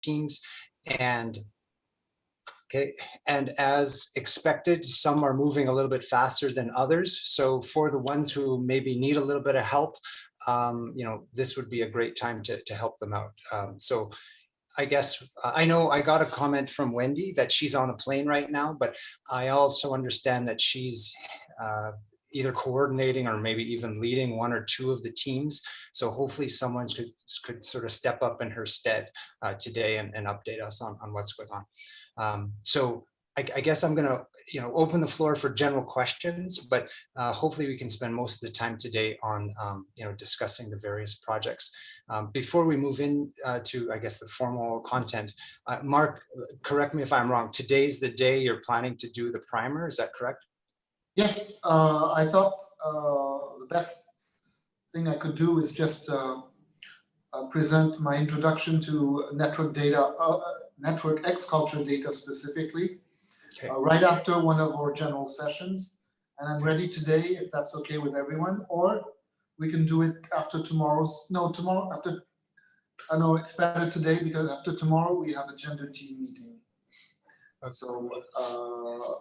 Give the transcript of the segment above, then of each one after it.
teams. And okay, and as expected, some are moving a little bit faster than others. So for the ones who maybe need a little bit of help, you know, this would be a great time to help them out. So I guess I know I got a comment from Wendy that she's on a plane right now, but I also understand that she's either coordinating or maybe even leading one or two of the teams. So hopefully someone could sort of step up in her stead today and update us on what's going on. So I guess I'm going to, you know, open the floor for general questions, but hopefully we can spend most of the time today on, you know, discussing the various projects. Before we move in to, I guess, the formal content, Mark, correct me if I'm wrong. Today's the day you're planning to do the primer. Is that correct? Yes, I thought the best thing I could do is just present my introduction to network data, network ExCulture data specifically. Okay. Right after one of our general sessions, and I'm ready today if that's okay with everyone, or we can do it after tomorrow's, no, tomorrow after, I know it's better today because after tomorrow we have a gender team meeting. So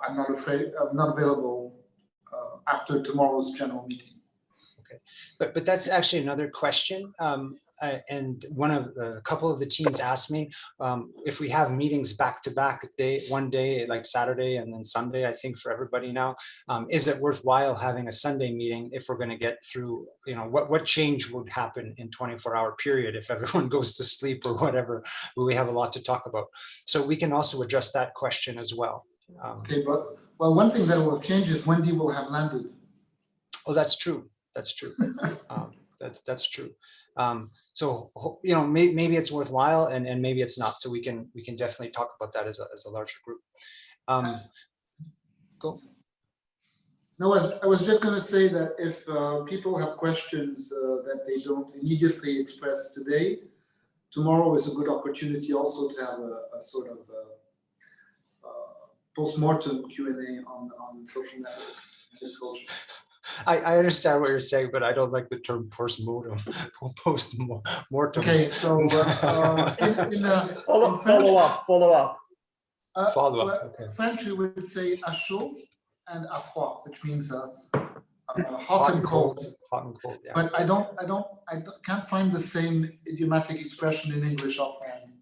I'm not available after tomorrow's general meeting. Okay, but that's actually another question. And a couple of the teams asked me if we have meetings back to back one day like Saturday and then Sunday, I think for everybody now, is it worthwhile having a Sunday meeting if we're going to get through, you know, what change would happen in 24-hour period if everyone goes to sleep or whatever? We have a lot to talk about. So we can also address that question as well. Okay, but well, one thing that will have changed is Wendy will have landed. Oh, that's true. That's true. That's true. So, you know, maybe it's worthwhile and maybe it's not. So we can definitely talk about that as a larger group. Go. No, I was just going to say that if people have questions that they don't immediately express today, tomorrow is a good opportunity also to have a sort of post-mortem Q&A on social networks and ExCulture. I understand what you're saying, but I don't like the term post-mortem. Okay, so follow up. Okay. French we would say à chaud and à froid, which means hot and cold. Hot and cold, yeah. But I can't find the same idiomatic expression in English offhand.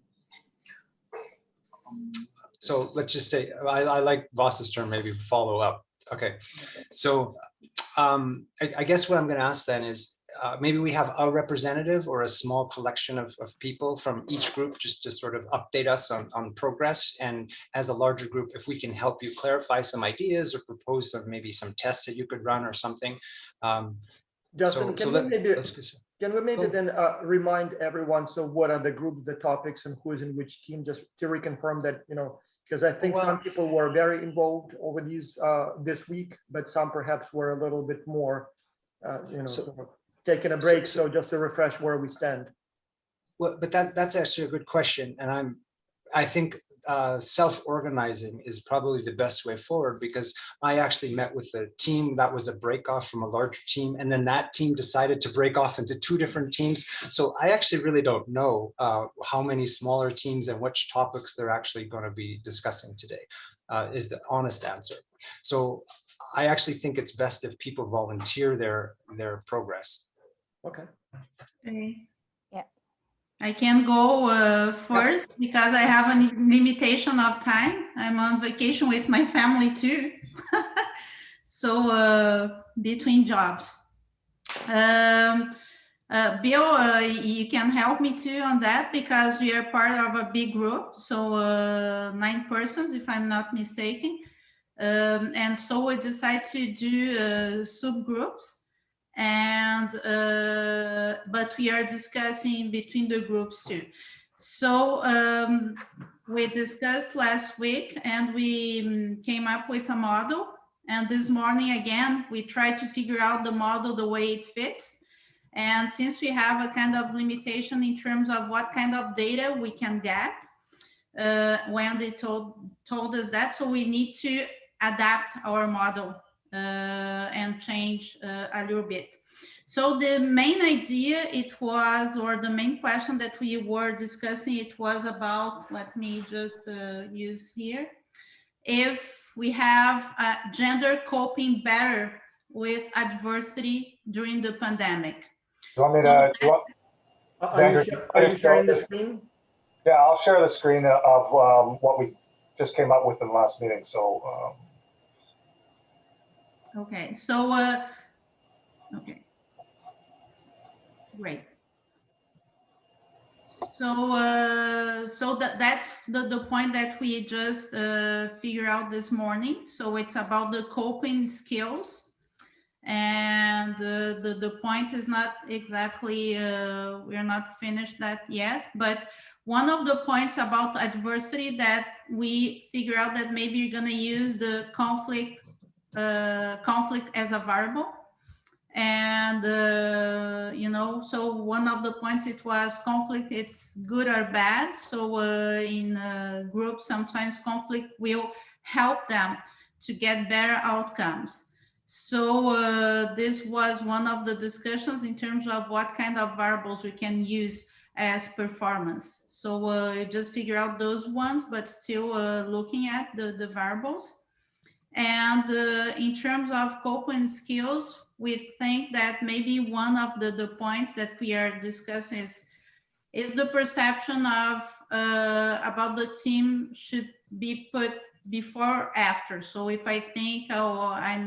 So let's just say I like Voss's term, maybe follow up. Okay, so I guess what I'm going to ask then is maybe we have a representative or a small collection of people from each group just to sort of update us on progress, and as a larger group, if we can help you clarify some ideas or propose maybe some tests that you could run or something. Justin, can we maybe then remind everyone, so what are the groups, the topics, and who is in which team, just to reconfirm that, you know, because I think some people were very involved over these this week, but some perhaps were a little bit more, you know, sort of taking a break. So just to refresh where we stand. Well, but that's actually a good question, and I think self-organizing is probably the best way forward, because I actually met with a team that was a break off from a larger team, and then that team decided to break off into two different teams. So I actually really don't know how many smaller teams and which topics they're actually going to be discussing today, is the honest answer. So I actually think it's best if people volunteer their progress. Okay. I can go first because I have a limitation of time. I'm on vacation with my family too. So between jobs. Bill, you can help me too on that because we are part of a big group. So 9 persons, if I'm not mistaken. And so we decide to do subgroups. And but we are discussing between the groups too. So we discussed last week and we came up with a model, and this morning again we tried to figure out the model the way it fits. And since we have a kind of limitation in terms of what kind of data we can get, when they told us that, so we need to adapt our model and change a little bit. So the main idea it was, or the main question that we were discussing, it was about, let me just use here, if we have gender coping better with adversity during the pandemic. You want me to, Are you sharing the screen? Yeah, I'll share the screen of what we just came up with in the last meeting. So, okay, so, okay, great. So, that's the point that we just figured out this morning. So it's about the coping skills, and the point is not exactly, we're not finished that yet, but one of the points about adversity that we figure out that maybe you're going to use the conflict as a variable. And you know, so one of the points, it was conflict, it's good or bad. So in groups, sometimes conflict will help them to get better outcomes. So this was one of the discussions in terms of what kind of variables we can use as performance. So just figure out those ones, but still looking at the variables. And in terms of coping skills, we think that maybe one of the points that we are discussing is the perception of about the team should be put before or after. So if I think, oh, I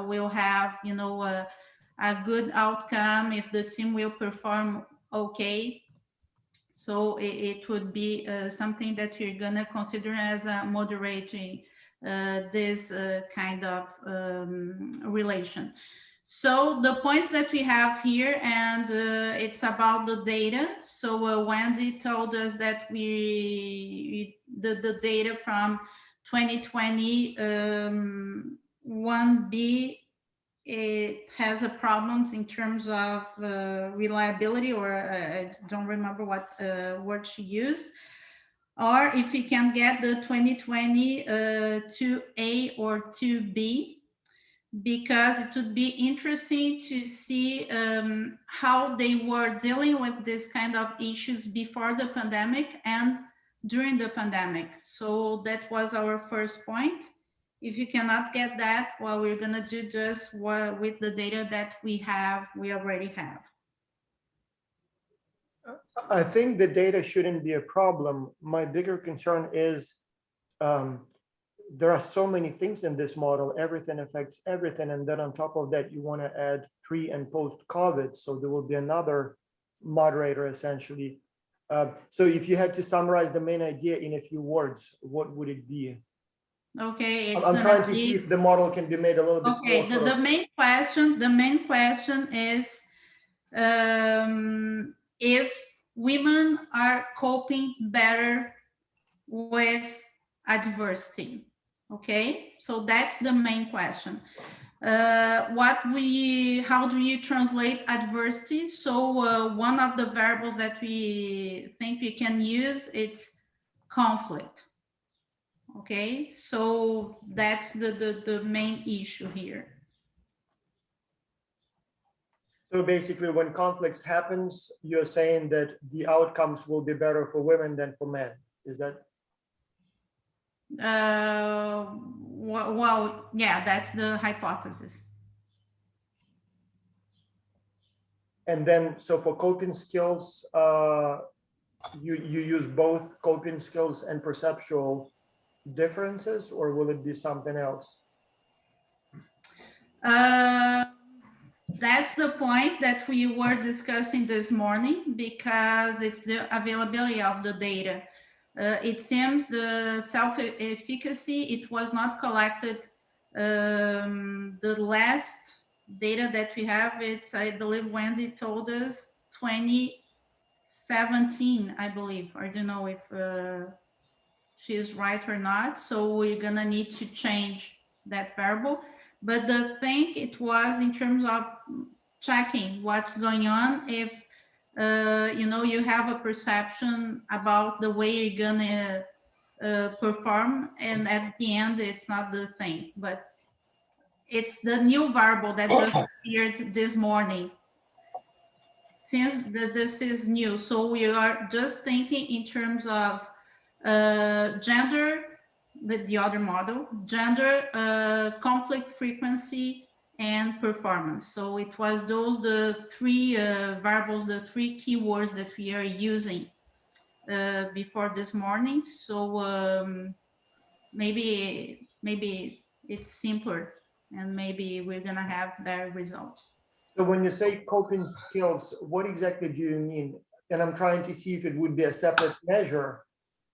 will have, you know, a good outcome if the team will perform okay. So it would be something that you're gonna consider as a moderating this kind of relation. So the points that we have here, and it's about the data. So Wendy told us that the data from 2020 1B, it has a problems in terms of reliability, or I don't remember what word she used. Or if you can get the 2020 2A or 2B, because it would be interesting to see how they were dealing with this kind of issues before the pandemic and during the pandemic. So that was our first point. If you cannot get that, well, we're going to do just with the data that we already have. I think the data shouldn't be a problem. My bigger concern is there are so many things in this model, everything affects everything. And then on top of that, you want to add pre and post COVID. So there will be another moderator essentially. So if you had to summarize the main idea in a few words, what would it be? Okay, I'm trying to see if the model can be made a little bit okay, more. the main question is if women are coping better with adversity. Okay, so that's the main question. How do you translate adversity? So one of the variables that we think we can use, it's conflict. Okay, so that's the main issue here. So basically, when conflicts happens, you're saying that the outcomes will be better for women than for men. Is that? Well, yeah, that's the hypothesis. And then, so for coping skills, you use both coping skills and perceptual differences, or will it be something else? That's the point that we were discussing this morning, because it's the availability of the data. It seems the self-efficacy, it was not collected. The last data that we have, it's, I believe Wendy told us, 2017, I believe. I don't know if she is right or not. So we're gonna need to change that variable. But the thing, it was in terms of checking what's going on. If you know, you have a perception about the way you're gonna perform, and at the end it's not the thing, but it's the new variable that just appeared this morning. since this is new, so we are just thinking in terms of gender with the other model, gender, conflict frequency, and performance. So it was those the three variables, the three keywords that we are using before this morning. So maybe it's simpler, and maybe we're gonna have better results. So when you say coping skills, what exactly do you mean? And I'm trying to see if it would be a separate measure,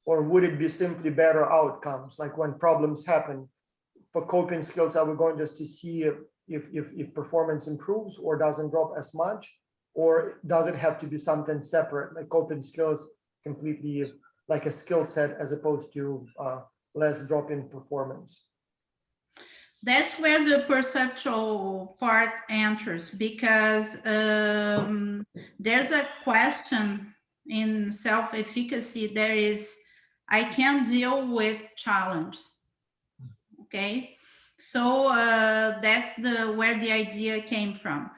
or would it be simply better outcomes? Like when problems happen, for coping skills, are we going just to see if performance improves or doesn't drop as much? Or does it have to be something separate, like coping skills completely like a skill set as opposed to less drop in performance? That's where the perceptual part enters, because there's a question in self-efficacy. There is, I can deal with challenge. Okay, so that's where the idea came from.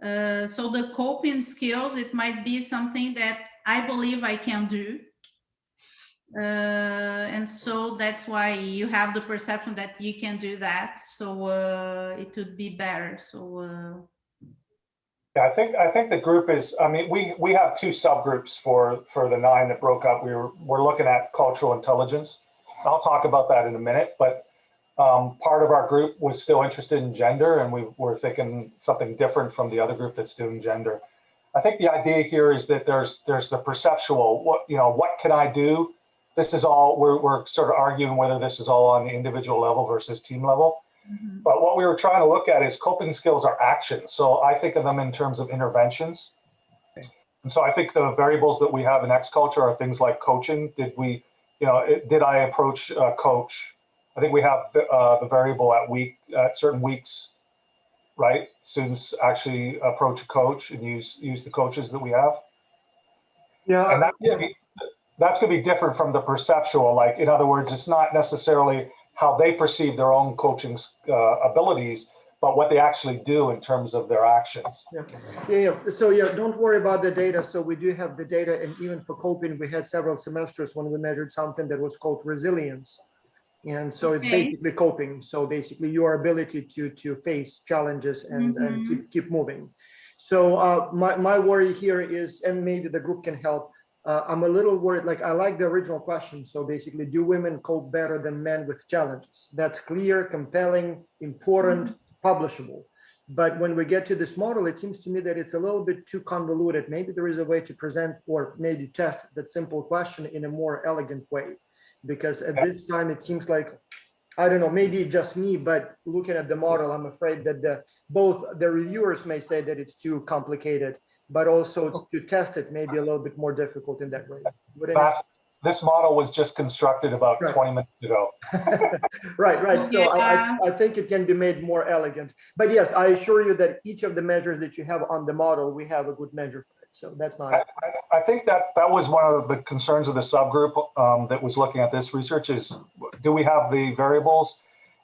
So the coping skills, it might be something that I believe I can do. And so that's why you have the perception that you can do that. So it would be better. So yeah, I think the group is. I mean, we have two subgroups for the 9 that broke up. We're looking at cultural intelligence. I'll talk about that in a minute. But part of our group was still interested in gender, and we were thinking something different from the other group that's doing gender. I think the idea here is that there's the perceptual. What can I do? This is all, we're sort of arguing whether this is all on the individual level versus team level. Mm-hmm. But what we were trying to look at is coping skills are actions. So I think of them in terms of interventions. Okay. And so I think the variables that we have in ExCulture are things like coaching. Did I approach a coach? I think we have the variable at certain weeks, right? Students actually approach a coach and use the coaches that we have. Yeah. And that's going to be different from the perceptual. Like, in other words, it's not necessarily how they perceive their own coaching abilities, but what they actually do in terms of their actions. Yeah. So don't worry about the data. So we do have the data, and even for coping, we had several semesters when we measured something that was called resilience. And so it's basically coping. So basically your ability to face challenges and keep moving. So my worry here is, and maybe the group can help, I'm a little worried, like I like the original question. So basically, do women cope better than men with challenges? That's clear, compelling, important, publishable. But when we get to this model, it seems to me that it's a little bit too convoluted. Maybe there is a way to present or maybe test that simple question in a more elegant way. Because at this time, it seems like, I don't know, maybe just me, but looking at the model, I'm afraid that both the reviewers may say that it's too complicated, but also to test it may be a little bit more difficult in that way. This model was just constructed about 20 minutes ago. Right. So I think it can be made more elegant. But yes, I assure you that each of the measures that you have on the model, we have a good measure for it. So that's not. I think that was one of the concerns of the subgroup that was looking at this research is, do we have the variables,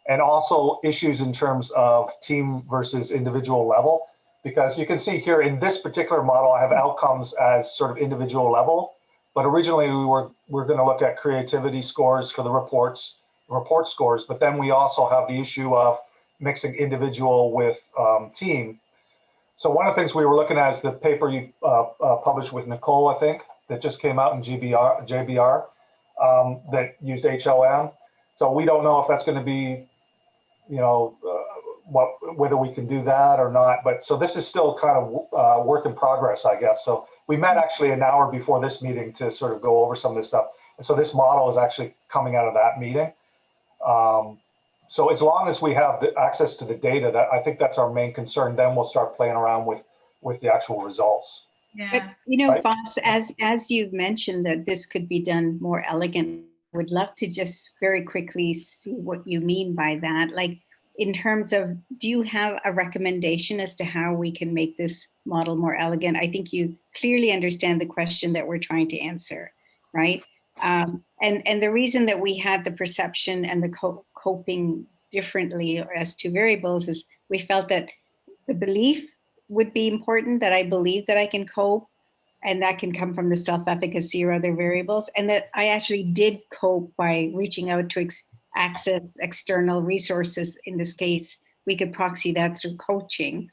and also issues in terms of team versus individual level? Because you can see here in this particular model, I have outcomes as sort of individual level, but originally we're going to look at creativity scores for the report scores, but then we also have the issue of mixing individual with team. So one of the things we were looking at is the paper you published with Nicole, I think, that just came out in JBR that used HLM. So we don't know if that's going to be, whether we can do that or not. But so this is still kind of work in progress, I guess. So we met actually an hour before this meeting to sort of go over some of this stuff. And so this model is actually coming out of that meeting. So as long as we have the access to the data, I think that's our main concern. Then we'll start playing around with the actual results. Yeah. But right? Boss, as you've mentioned that this could be done more elegant, I would love to just very quickly see what you mean by that. Like in terms of, do you have a recommendation as to how we can make this model more elegant? I think you clearly understand the question that we're trying to answer, right? And the reason that we had the perception and the coping differently as to variables is we felt that the belief would be important, that I believe that I can cope, and that can come from the self-efficacy or other variables, and that I actually did cope by reaching out to access external resources. In this case, we could proxy that through coaching.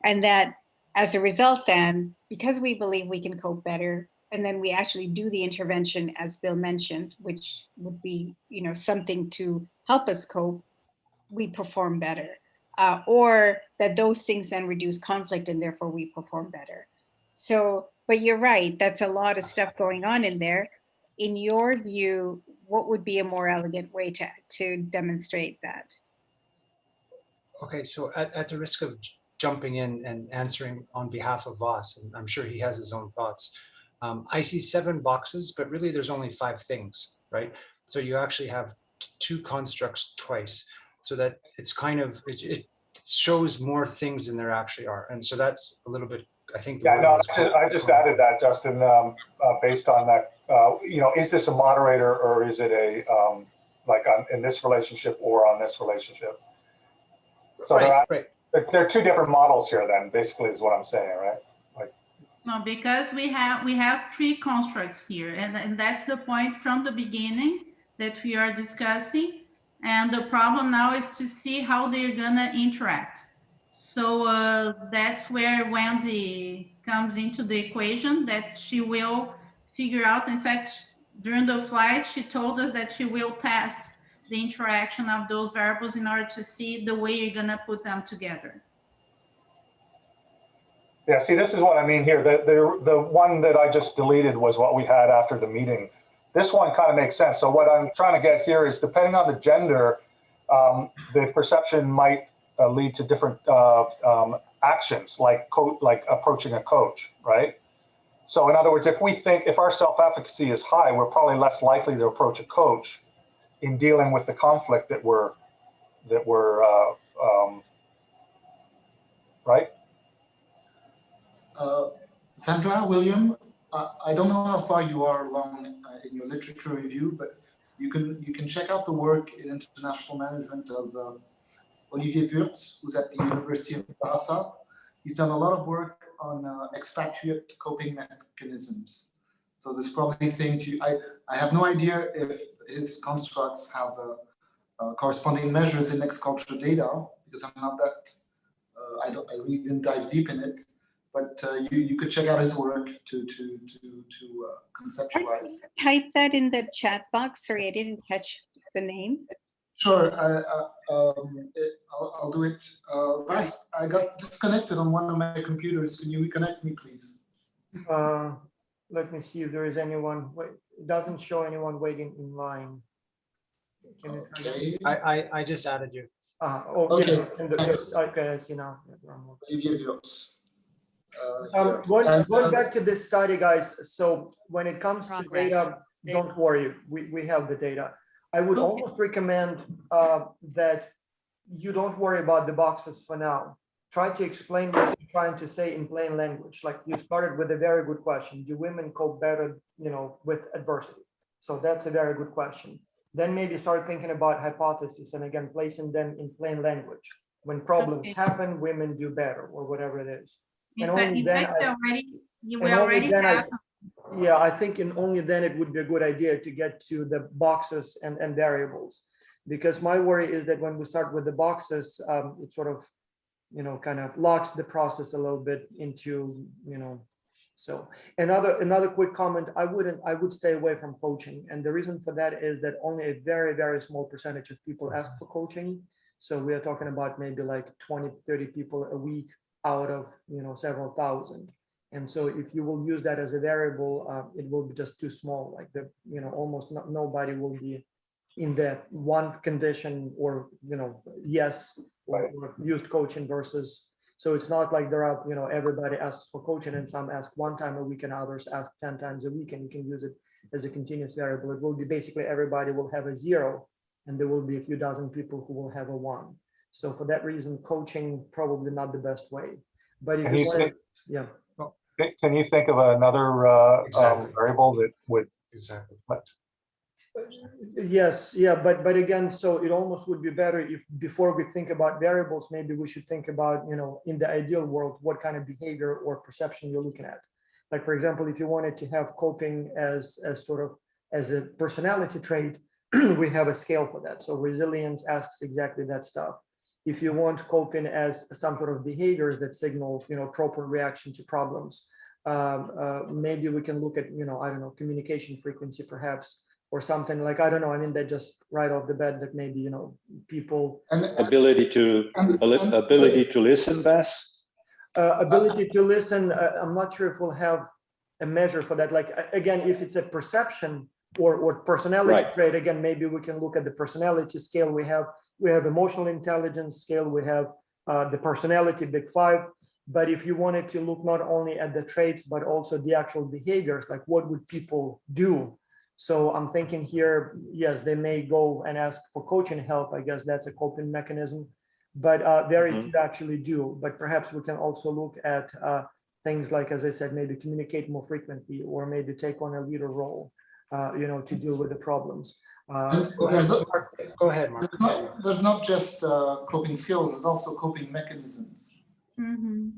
And that as a result then, because we believe we can cope better, and then we actually do the intervention, as Bill mentioned, which would be, you know, something to help us cope, we perform better. Or that those things then reduce conflict and therefore we perform better. So, but you're right, that's a lot of stuff going on in there. In your view, what would be a more elegant way to demonstrate that? Okay, so at the risk of jumping in and answering on behalf of Voss, and I'm sure he has his own thoughts. I see 7 boxes, but really there's only 5 things, right? So you actually have 2 constructs twice, so that it's kind of, it shows more things than there actually are. And so that's a little bit, I think. Yeah, no, I just added that, Justin, based on that, you know, is this a moderator or is it a, like in this relationship or on this relationship? So right. There are 2 different models here then, basically is what I'm saying, right? Like, no, because we have 3 constructs here, and that's the point from the beginning that we are discussing. And the problem now is to see how they're gonna interact. So that's where Wendy comes into the equation, that she will figure out. In fact, during the flight, she told us that she will test the interaction of those variables in order to see the way you're gonna put them together. yeah, see, this is what I mean here. The one that I just deleted was what we had after the meeting. This one kind of makes sense. So what I'm trying to get here is, depending on the gender, the perception might lead to different actions, like approaching a coach, right? So in other words, if our self-efficacy is high, we're probably less likely to approach a coach in dealing with the conflict that we're right? Sandra, William, I don't know how far you are along in your literature review, but you can check out the work in international management of Olivier Wurtz, who's at the University of Barça. He's done a lot of work on expatriate coping mechanisms. So there's probably things I have no idea if his constructs have corresponding measures in ExCulture data, because I'm not that, I really didn't dive deep in it. But you could check out his work to conceptualize. Type that in the chat box. Sorry, I didn't catch the name. Sure, I'll do it. Vas, I got disconnected on one of my computers. Can you reconnect me, please? Let me see if there is anyone. It doesn't show anyone waiting in line. Can you okay. I just added you. Okay. Yeah. Okay, I see now. Going back to this study, guys. So when it comes to data, don't worry, we have the data. I would almost recommend that you don't worry about the boxes for now. Try to explain what you're trying to say in plain language. Like you started with a very good question. Do women cope better, you know, with adversity? So that's a very good question. Then maybe start thinking about hypotheses and again, placing them in plain language. When problems happen, women do better or whatever it is. And only then I think only then it would be a good idea to get to the boxes and variables, because my worry is that when we start with the boxes, it sort of, you know, kind of locks the process a little bit into, you know. So another quick comment, I would stay away from coaching, and the reason for that is that only a very, very small percentage of people ask for coaching. So we are talking about maybe like 20-30 people a week out of, you know, several thousand. And so if you will use that as a variable, it will be just too small. Like you know, almost nobody will be in that one condition, or, you know, yes, or used coaching versus. So it's not like there are, you know, everybody asks for coaching and some ask 1 time a week and others ask 10 times a week, and you can use it as a continuous variable. It will be basically everybody will have a 0, and there will be a few dozen people who will have a 1. So for that reason, coaching probably not the best way. But if you want, yeah. Can you think of another variable that would Yes, yeah, but again, so it almost would be better if before we think about variables, maybe we should think about, you know, in the ideal world, what kind of behavior or perception you're looking at. Like, for example, if you wanted to have coping as sort of as a personality trait, we have a scale for that. So resilience asks exactly that stuff. If you want coping as some sort of behaviors that signal, you know, proper reaction to problems, maybe we can look at, you know, I don't know, communication frequency perhaps, or something like, I don't know, I mean, that just right off the bat that maybe, you know, people. Ability to listen, Bess? Ability to listen, I'm not sure if we'll have a measure for that. Like, again, if it's a perception or personality trait, again, maybe we can look at the personality scale. We have emotional intelligence scale, we have the personality big five. But if you wanted to look not only at the traits, but also the actual behaviors, like what would people do? So I'm thinking here, yes, they may go and ask for coaching help. I guess that's a coping mechanism, but very few actually do. But perhaps we can also look at things like, as I said, maybe communicate more frequently, or maybe take on a leader role, you know, to deal with the problems. Go ahead, Mark. There's not just coping skills, there's also coping mechanisms. Mm-hmm.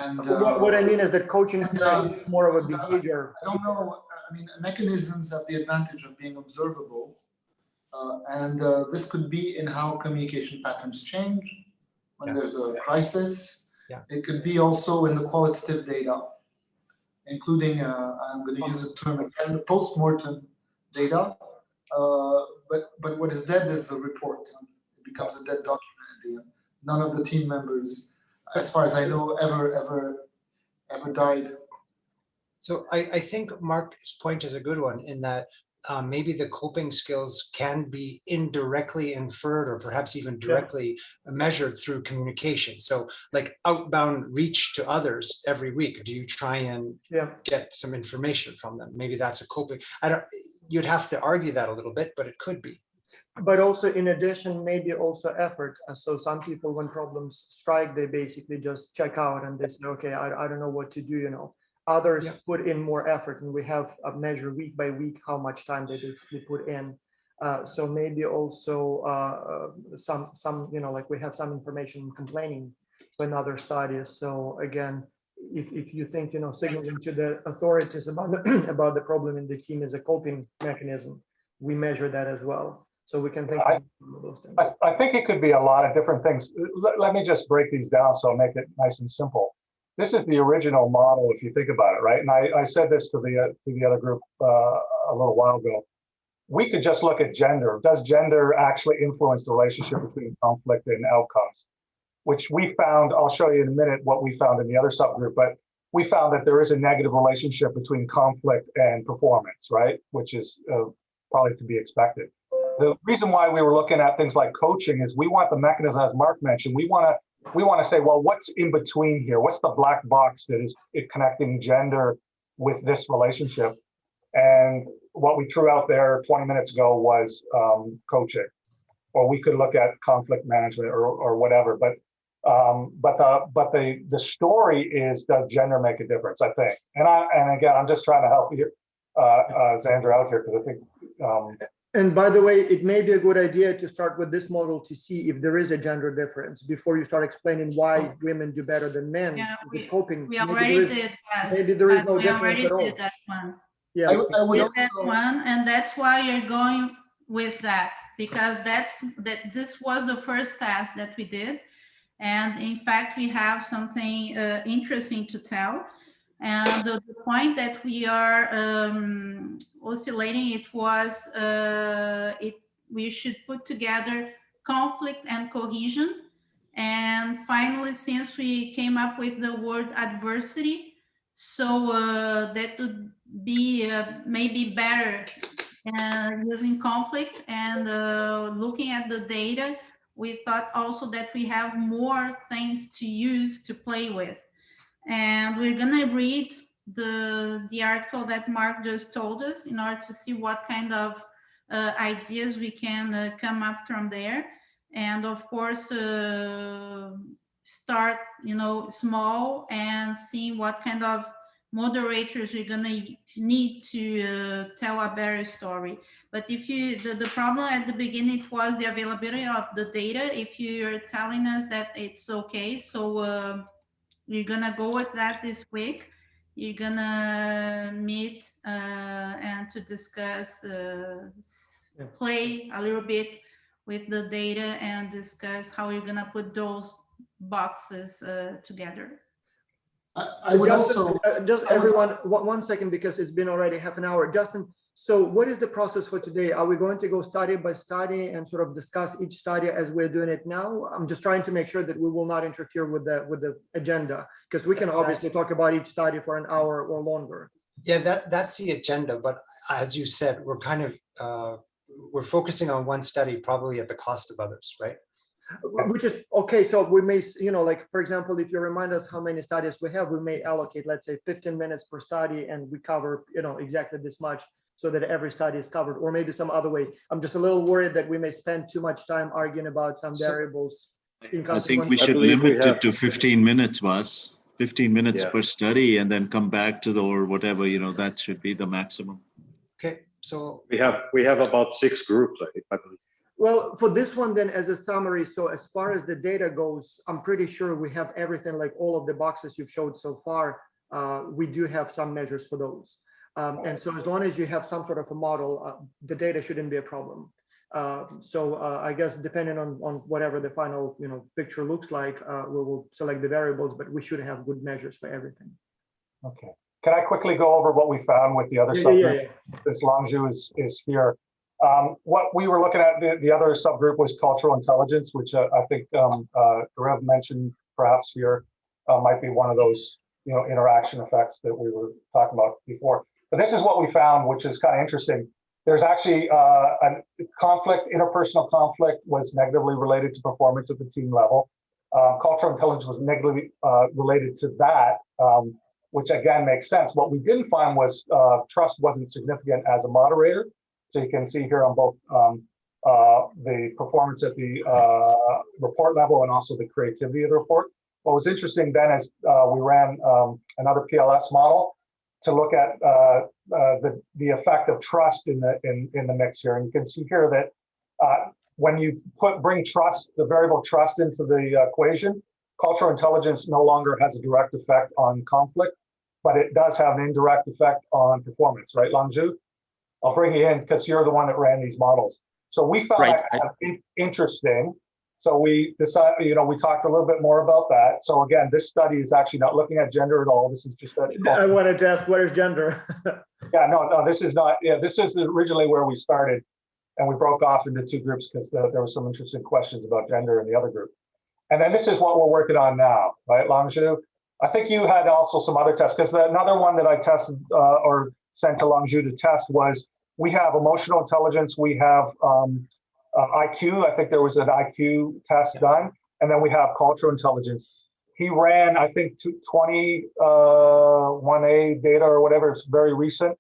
And what I mean is that coaching is more of a behavior. I don't know. I mean, mechanisms have the advantage of being observable, and this could be in how communication patterns change when there's a crisis. It could be also in the qualitative data, including I'm going to use a term again, the post-mortem data. But what is dead is the report. It becomes a dead document at the end. None of the team members, as far as I know, ever died. So I think Mark's point is a good one in that maybe the coping skills can be indirectly inferred or perhaps even directly measured through communication. So like outbound reach to others every week. Do you try and get some information from them? Maybe that's a coping. You'd have to argue that a little bit, but it could be. But also in addition, maybe also effort. So some people, when problems strike, they basically just check out and they say, okay, I don't know what to do, you know. Others put in more effort, and we have a measure week by week how much time they basically put in. So maybe also some, you know, like we have some information complaining when other studies. So again, if you think, you know, signaling to the authorities about about the problem in the team is a coping mechanism, we measure that as well. So we can think of those things. I think it could be a lot of different things. Let me just break these down so I'll make it nice and simple. This is the original model, if you think about it, right? And I said this to the other group a little while ago. We could just look at gender. Does gender actually influence the relationship between conflict and outcomes? Which we found, I'll show you in a minute what we found in the other subgroup, but we found that there is a negative relationship between conflict and performance, right? Which is probably to be expected. The reason why we were looking at things like coaching is we want the mechanism, as Mark mentioned, we want to say, well, what's in between here? What's the black box that is connecting gender with this relationship? And what we threw out there 20 minutes ago was coaching, or we could look at conflict management or whatever. But the story is, does gender make a difference? I think, and again, I'm just trying to help you, Xander, out here because I think. And by the way, it may be a good idea to start with this model to see if there is a gender difference before you start explaining why women do better than men with coping. We already did that. Maybe there is no difference at all. Did that one. Yeah, I would did that one, and that's why you're going with that, because this was the first task that we did, and in fact we have something interesting to tell. And the point that we are oscillating, it was we should put together conflict and cohesion. And finally, since we came up with the word adversity, so that would be maybe better using conflict. And looking at the data, we thought also that we have more things to use to play with. And we're gonna read the article that Mark just told us in order to see what kind of ideas we can come up from there. And of course, start, you know, small and see what kind of moderators, you're gonna need to tell a better story. But if you, the problem at the beginning, it was the availability of the data. If you're telling us that it's okay, so you're gonna go with that this week. You're gonna meet and to discuss, play a little bit with the data and discuss how you're gonna put those boxes together. I would Justin, also just everyone, 1 second, because it's been already half an hour. Justin, so what is the process for today? Are we going to go study by study and sort of discuss each study as we're doing it now? I'm just trying to make sure that we will not interfere with the agenda, because we can obviously talk about each study for an hour or longer. Yeah, that's the agenda. But as you said, we're kind of we're focusing on one study, probably at the cost of others, right? Which is okay. So we may, you know, like, for example, if you remind us how many studies we have, we may allocate, let's say, 15 minutes per study, and we cover, you know, exactly this much, so that every study is covered, or maybe some other way. I'm just a little worried that we may spend too much time arguing about some variables. I think we should limit it to 15 minutes, Vas. 15 minutes per study, and then come back to the, or whatever, you know, that should be the maximum. Okay, so we have about 6 groups, I believe. Well, for this one then, as a summary, so as far as the data goes, I'm pretty sure we have everything, like all of the boxes you've showed so far. We do have some measures for those. And so as long as you have some sort of a model, the data shouldn't be a problem. So I guess depending on whatever the final, you know, picture looks like, we will select the variables, but we should have good measures for everything. Okay. Can I quickly go over what we found with the other subgroup? This Longzhu is here. What we were looking at, the other subgroup was cultural intelligence, which I think Garev mentioned perhaps here might be one of those, you know, interaction effects that we were talking about before. But this is what we found, which is kind of interesting. There's actually a conflict, interpersonal conflict was negatively related to performance at the team level. Cultural intelligence was negatively related to that, which again makes sense. What we didn't find was trust wasn't significant as a moderator. So you can see here on both the performance at the report level and also the creativity of the report. What was interesting then is we ran another PLS model to look at the effect of trust in the mix here. And you can see here that when you bring trust, the variable trust into the equation, cultural intelligence no longer has a direct effect on conflict, but it does have an indirect effect on performance, right, Longzhu? I'll bring you in because you're the one that ran these models. So we found that interesting. So we decided, you know, we talked a little bit more about that. So again, this study is actually not looking at gender at all. This is just I wanted to ask, what is gender? Yeah, no, this is not. Yeah, this is originally where we started, and we broke off into 2 groups because there were some interesting questions about gender in the other group. And then this is what we're working on now, right, Longzhu? I think you had also some other tests, because another one that I tested or sent to Longzhu to test was, we have emotional intelligence, we have IQ. I think there was an IQ test done, and then we have cultural intelligence. He ran, I think, 21A data or whatever. It's very recent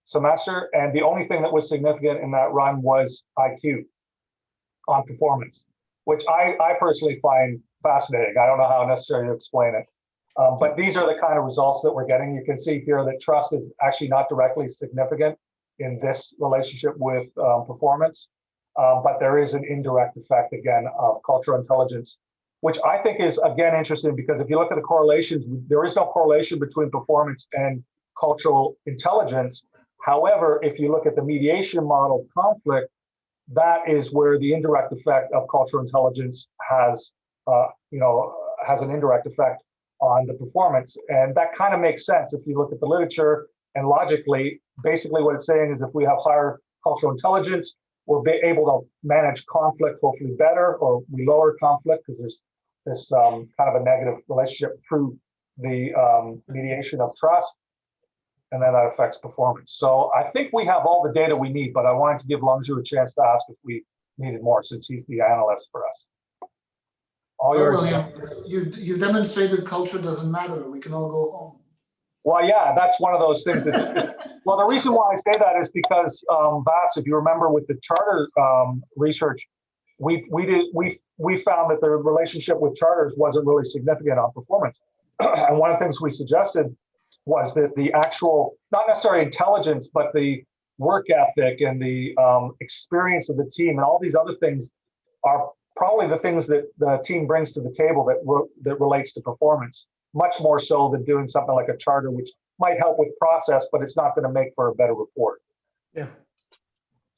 semester, and the only thing that was significant in that run was IQ on performance, which I personally find fascinating. I don't know how necessary to explain it. But these are the kind of results that we're getting. You can see here that trust is actually not directly significant in this relationship with performance, but there is an indirect effect, again, of cultural intelligence, which I think is, again, interesting, because if you look at the correlations, there is no correlation between performance and cultural intelligence. However, if you look at the mediation model conflict, that is where the indirect effect of cultural intelligence has, has an indirect effect on the performance. And that kind of makes sense if you look at the literature, and logically, basically what it's saying is if we have higher cultural intelligence, we'll be able to manage conflict hopefully better, or we lower conflict because there's this kind of a negative relationship through the mediation of trust, and then that affects performance. So I think we have all the data we need, but I wanted to give Longzhu a chance to ask if we needed more, since he's the analyst for us. All yours. William, you've demonstrated culture doesn't matter. We can all go home. Well, yeah, that's one of those things. Well, the reason why I say that is because, Vas, if you remember with the charter research, we found that the relationship with charters wasn't really significant on performance. And one of the things we suggested was that the actual, not necessarily intelligence, but the work ethic and the experience of the team and all these other things are probably the things that the team brings to the table that relates to performance, much more so than doing something like a charter, which might help with process, but it's not going to make for a better report. Yeah.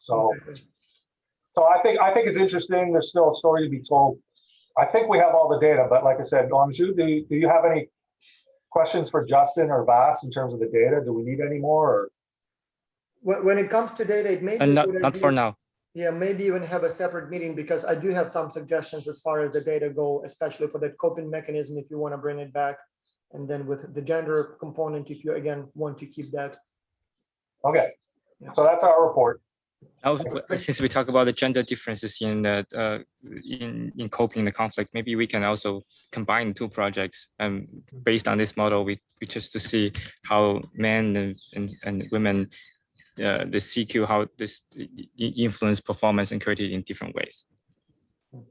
So, I think it's interesting. There's still a story to be told. I think we have all the data, but like I said, Anju, do you have any questions for Justin or Vas in terms of the data? Do we need any more? Or? When it comes to data, it may be not for now. Yeah, maybe even have a separate meeting, because I do have some suggestions as far as the data go, especially for that coping mechanism, if you want to bring it back. And then with the gender component, if you again want to keep that. Okay, so that's our report. Now, since we talk about the gender differences in in coping the conflict, maybe we can also combine two projects. Based on this model, we just to see how men and women, the CQ, how this influence performance and creativity in different ways.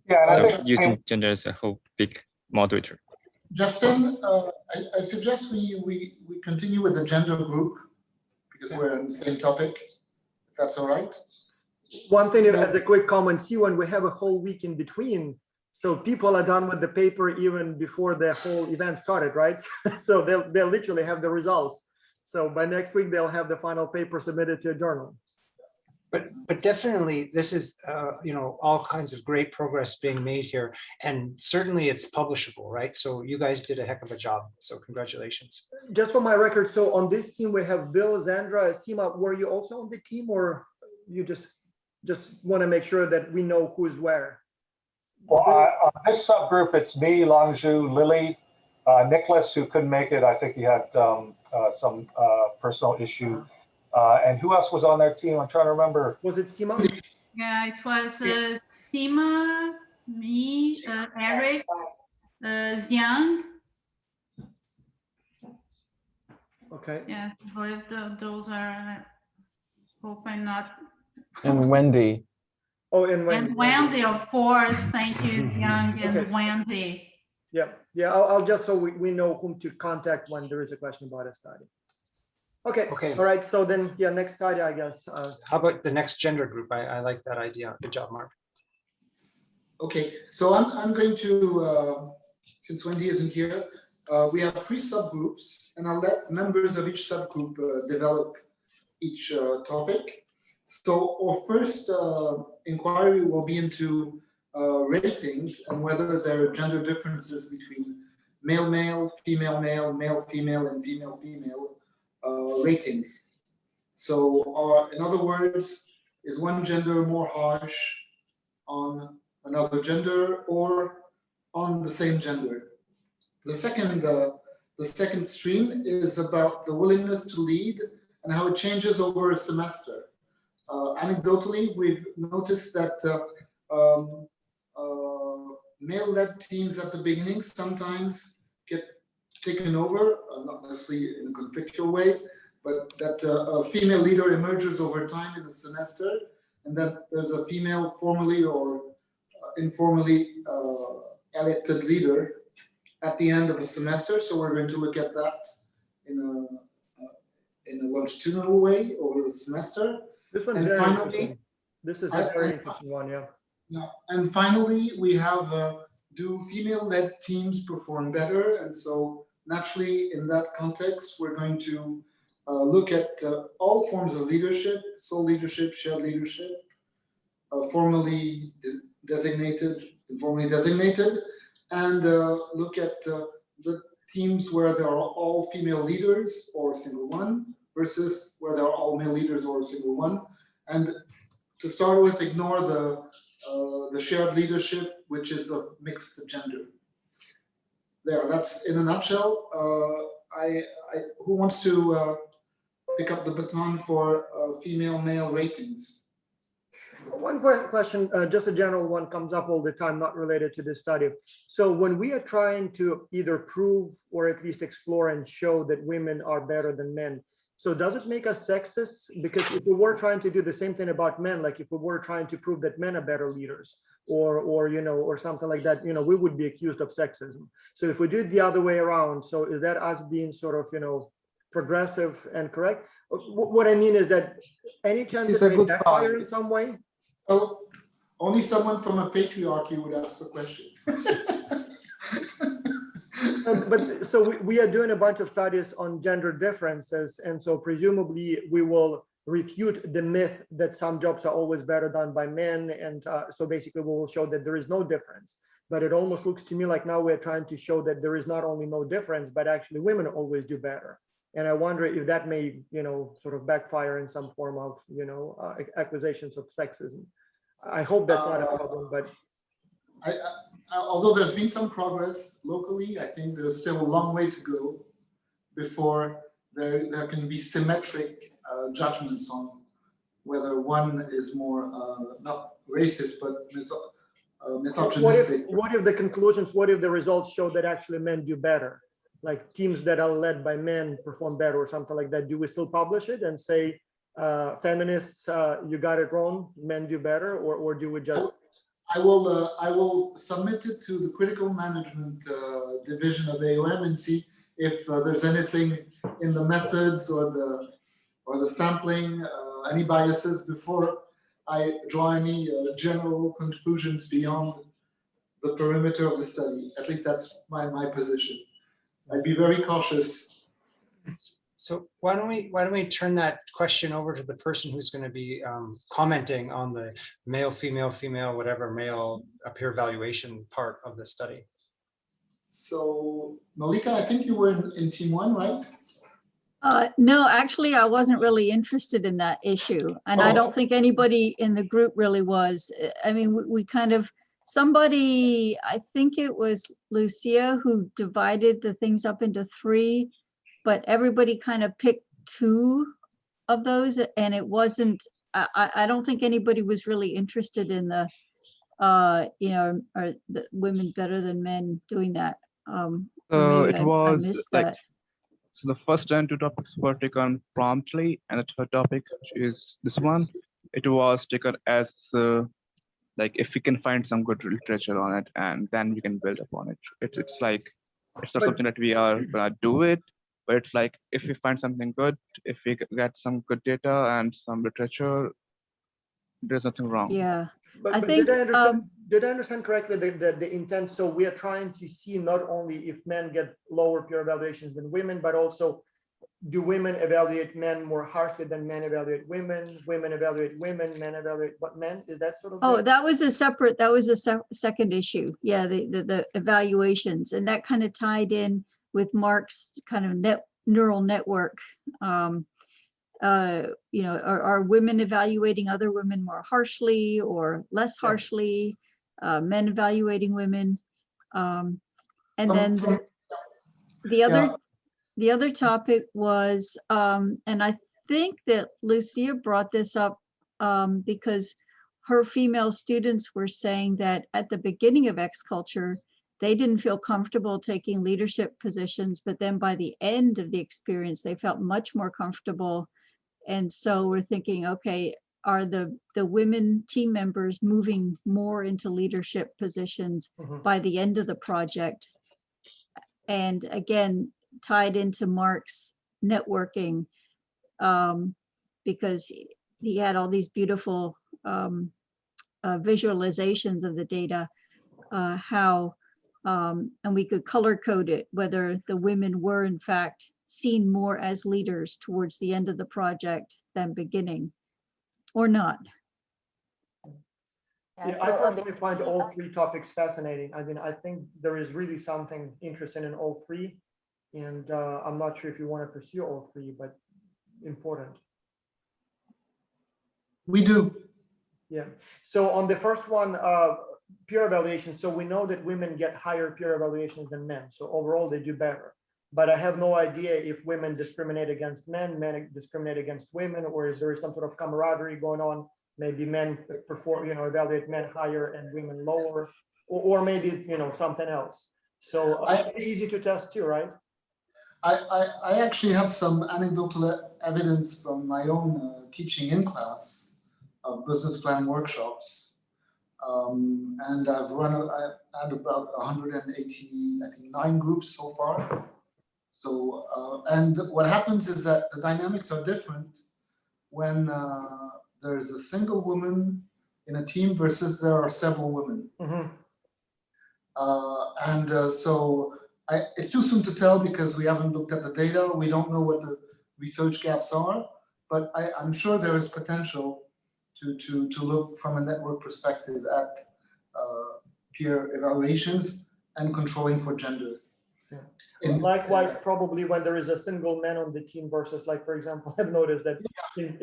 Yeah, so using gender as a whole big moderator. Justin, I suggest we continue with the gender group, because we're on the same topic, if that's all right. One thing as a quick comment, when we have a whole week in between, so people are done with the paper even before the whole event started, right? So they'll literally have the results. So by next week, they'll have the final paper submitted to a journal. But definitely, this is all kinds of great progress being made here, and certainly it's publishable, right? So you guys did a heck of a job. So congratulations. Just for my record, so on this team we have Bill, Zandra, Sima. Were you also on the team, or you just want to make sure that we know who's where? Well, on this subgroup, it's me, Langju, Lily, Nicholas, who couldn't make it. I think he had some personal issue. And who else was on their team? I'm trying to remember. Was it Sima? Yeah, it was Sima, me, Eric, Xiang. Okay. Yes, I believe those are, hope I'm not. And Wendy. Oh, and Wendy. And Wendy, of course. Thank you, Xiang and Okay. Wendy. Yeah. I'll just so we know whom to contact when there is a question about a study. Okay. All right. So then, next study, I guess. How about the next gender group? I like that idea. Good job, Mark. Okay, so I'm going to, since Wendy isn't here, we have 3 subgroups, and I'll let members of each subgroup develop each topic. So our first inquiry will be into ratings and whether there are gender differences between male-male, female-male, male-female, and female-female ratings. So in other words, is one gender more harsh on another gender or on the same gender? The second stream is about the willingness to lead and how it changes over a semester. Anecdotally, we've noticed that male-led teams at the beginning sometimes get taken over, not necessarily in a conflictual way, but that a female leader emerges over time in the semester, and that there's a female formally or informally elected leader at the end of the semester. So we're going to look at that in a longitudinal way over the semester. This one's very interesting. This is a very interesting one, yeah. And finally, we have do female-led teams perform better? And so naturally, in that context, we're going to look at all forms of leadership, sole leadership, shared leadership, formally designated, informally designated, and look at the teams where there are all female leaders or a single one versus where there are all male leaders or a single one. And to start with, ignore the shared leadership, which is of mixed gender. There, that's in a nutshell. Who wants to pick up the baton for female-male ratings? One question, just a general one, comes up all the time, not related to this study. So when we are trying to either prove or at least explore and show that women are better than men, so does it make us sexist? Because if we were trying to do the same thing about men, like if we were trying to prove that men are better leaders, or something like that, we would be accused of sexism. So if we do it the other way around, so is that us being sort of, progressive and correct. What I mean is that any chance it may backfire in some way? Well, only someone from a patriarchy would ask the question. But so we are doing a bunch of studies on gender differences, and so presumably we will refute the myth that some jobs are always better done by men, and so basically we will show that there is no difference. But it almost looks to me like now we're trying to show that there is not only no difference, but actually women always do better. And I wonder if that may, sort of backfire in some form of, accusations of sexism. I hope that's not a problem, but although there's been some progress locally, I think there's still a long way to go before there can be symmetric judgments on whether one is more not racist but misogynistic. What if the conclusions? What if the results show that actually men do better? Like teams that are led by men perform better or something like that. Do we still publish it and say, feminists, you got it wrong, men do better, or do we just? I will submit it to the critical management division of AOM and see if there's anything in the methods or the sampling, any biases before I draw any general conclusions beyond the perimeter of the study. At least that's my position. I'd be very cautious. So why don't we turn that question over to the person who's going to be commenting on the male, female, whatever male peer evaluation part of the study. So Malika, I think you were in team 1, right? No, actually, I wasn't really interested in that issue. And I don't think anybody in the group really was. I mean, we kind of, somebody, I think it was Lucia who divided the things up into 3, but everybody kind of picked 2 of those. And it wasn't, I don't think anybody was really interested in the, are the women better than men doing that. So it was I missed like, that. so the first 2 topics were taken promptly, and the third topic, which is this one, it was taken as like if we can find some good literature on it, and then we can build upon it. It's like, it's not something that we are gonna do it, but it's like if we find something good, if we get some good data and some literature, there's nothing wrong. Yeah. But I think, did I understand correctly the intent? So we are trying to see not only if men get lower peer evaluations than women, but also do women evaluate men more harshly than men evaluate women? Women evaluate women, men evaluate men? Is that sort of? Oh, that was a second issue. Yeah, the evaluations, and that kind of tied in with Mark's kind of neural network. Are women evaluating other women more harshly or less harshly? Men evaluating women, and then the other topic was, and I think that Lucia brought this up because her female students were saying that at the beginning of ExCulture, they didn't feel comfortable taking leadership positions, but then by the end of the experience, they felt much more comfortable. And so we're thinking, okay, are the women team members moving more into leadership positions by the end of the project? And again, tied into Mark's networking, because he had all these beautiful visualizations of the data, and we could color code it, whether the women were in fact seen more as leaders towards the end of the project than beginning, or not. Yeah, I personally find all 3 topics fascinating. I mean, I think there is really something interesting in all 3, and I'm not sure if you want to pursue all 3, but important. We do. Yeah. So on the first one, peer evaluation. So we know that women get higher peer evaluations than men. So overall, they do better. But I have no idea if women discriminate against men discriminate against women, or if there is some sort of camaraderie going on. Maybe men perform, evaluate men higher and women lower, or maybe, something else. So it's easy to test too, right? I actually have some anecdotal evidence from my own teaching in class of business plan workshops. And I've had about 189 groups so far. So, and what happens is that the dynamics are different when there's a single woman in a team versus there are several women. Mm-hmm. So it's too soon to tell because we haven't looked at the data. We don't know what the research gaps are, but I'm sure there is potential to look from a network perspective at peer evaluations and controlling for gender. Yeah. And likewise, probably when there is a single man on the team versus, like, for example, I've noticed that in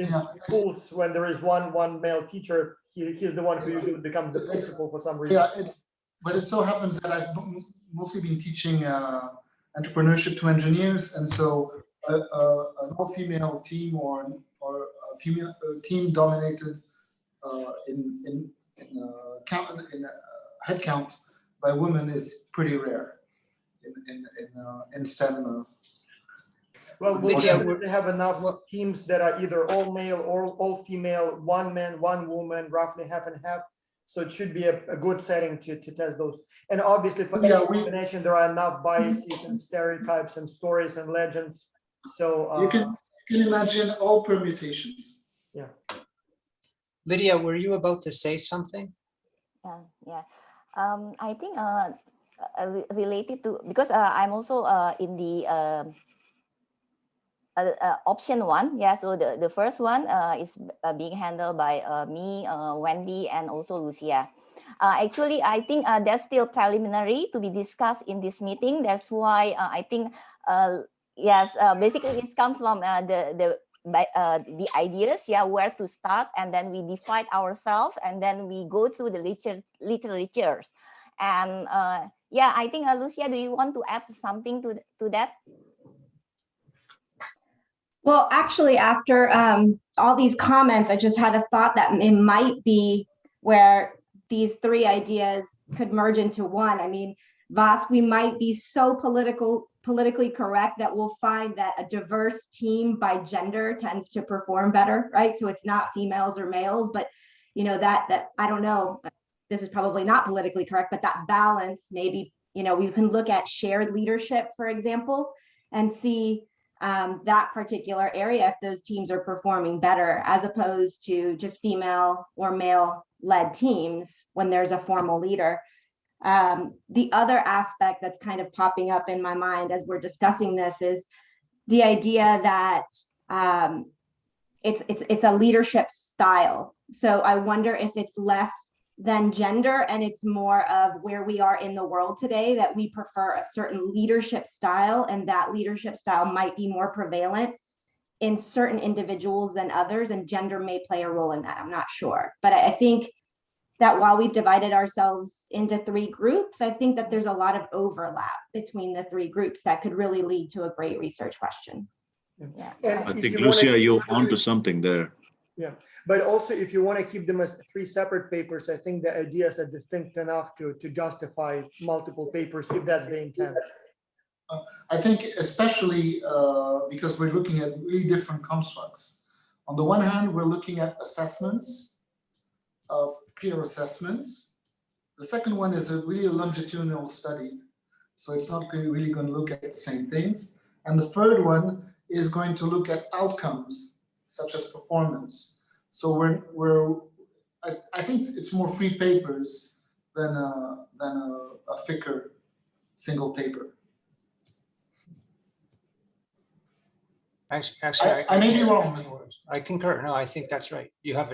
schools, when there is one male teacher, he's the one who usually becomes the principal for some reason. Yeah, but it so happens that I've mostly been teaching entrepreneurship to engineers, and so an all-female team or a female team dominated in headcount by women is pretty rare in STEM. Well, we have enough teams that are either all male or all female, one man, one woman, roughly half and half. So it should be a good setting to test those. And obviously for each combination, there are enough biases and stereotypes and stories and legends. So you can imagine all permutations. Yeah. Lydia, were you about to say something? Yeah. I think related to, because I'm also in the option 1. Yeah, so the first one is being handled by me, Wendy, and also Lucia. Actually, I think that's still preliminary to be discussed in this meeting. That's why I think, yes, basically it comes from the ideas, yeah, where to start, and then we define ourselves, and then we go through the literatures. And yeah, I think Lucia, do you want to add something to that? Well, actually, after all these comments, I just had a thought that it might be where these 3 ideas could merge into one. I mean, Vas, we might be so politically correct that we'll find that a diverse team by gender tends to perform better, right? So it's not females or males, but you know, that I don't know, this is probably not politically correct, but that balance, maybe, you know, we can look at shared leadership, for example, and see that particular area if those teams are performing better, as opposed to just female or male led teams when there's a formal leader. The other aspect that's kind of popping up in my mind as we're discussing this is the idea that it's a leadership style. So I wonder if it's less than gender and it's more of where we are in the world today, that we prefer a certain leadership style, and that leadership style might be more prevalent in certain individuals than others, and gender may play a role in that. I'm not sure, but I think that while we've divided ourselves into 3 groups, I think that there's a lot of overlap between the 3 groups that could really lead to a great research question. Yeah. I think, Lucia, you're onto something there. Yeah, but also if you want to keep them as 3 separate papers, I think the ideas are distinct enough to justify multiple papers if that's the intent. I think especially because we're looking at really different constructs. On the one hand, we're looking at assessments, peer assessments. The second one is a really longitudinal study. So it's not really going to look at the same things. And the third one is going to look at outcomes, such as performance. So I think it's more free papers than a thicker single paper. Actually, I may be wrong. I concur. No, I think that's right. You have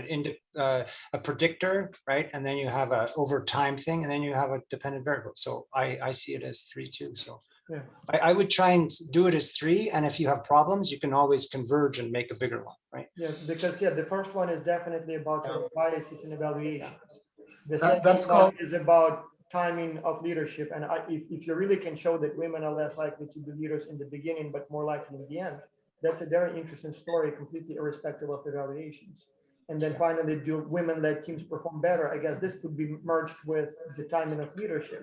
a predictor, right? And then you have a over time thing, and then you have a dependent variable. So I see it as 3 too. So yeah, I would try and do it as 3. And if you have problems, you can always converge and make a bigger one, right? Yeah, because the first one is definitely about biases and evaluation. The second one is about timing of leadership. And if you really can show that women are less likely to be leaders in the beginning, but more likely in the end, that's a very interesting story, completely irrespective of evaluations. And then finally, do women-led teams perform better? I guess this could be merged with the timing of leadership,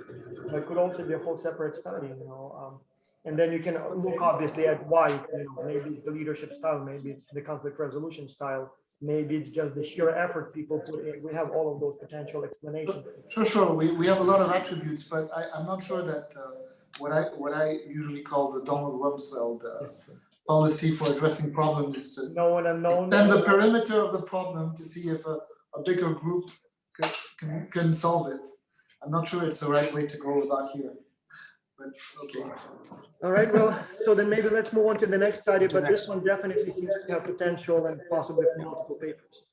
but could also be a whole separate study, you know. And then you can look obviously at why, you know, maybe it's the leadership style, maybe it's the conflict resolution style, maybe it's just the sheer effort people put in. We have all of those potential explanations. Sure. We have a lot of attributes, but I'm not sure that what I usually call the Donald Rumsfeld policy for addressing problems is to extend the perimeter of the problem to see if a bigger group can solve it. I'm not sure it's the right way to go about here, but okay. All right, well, so then maybe let's move on to the next study, but this one definitely seems to have potential and possibly multiple papers.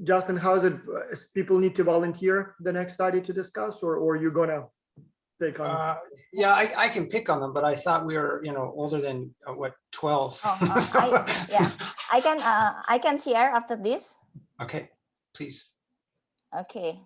Justin, how's it? People need to volunteer the next study to discuss, or you're gonna pick on? Yeah, I can pick on them, but I thought we were, older than what, 12. I can share after this. Okay, please. Okay.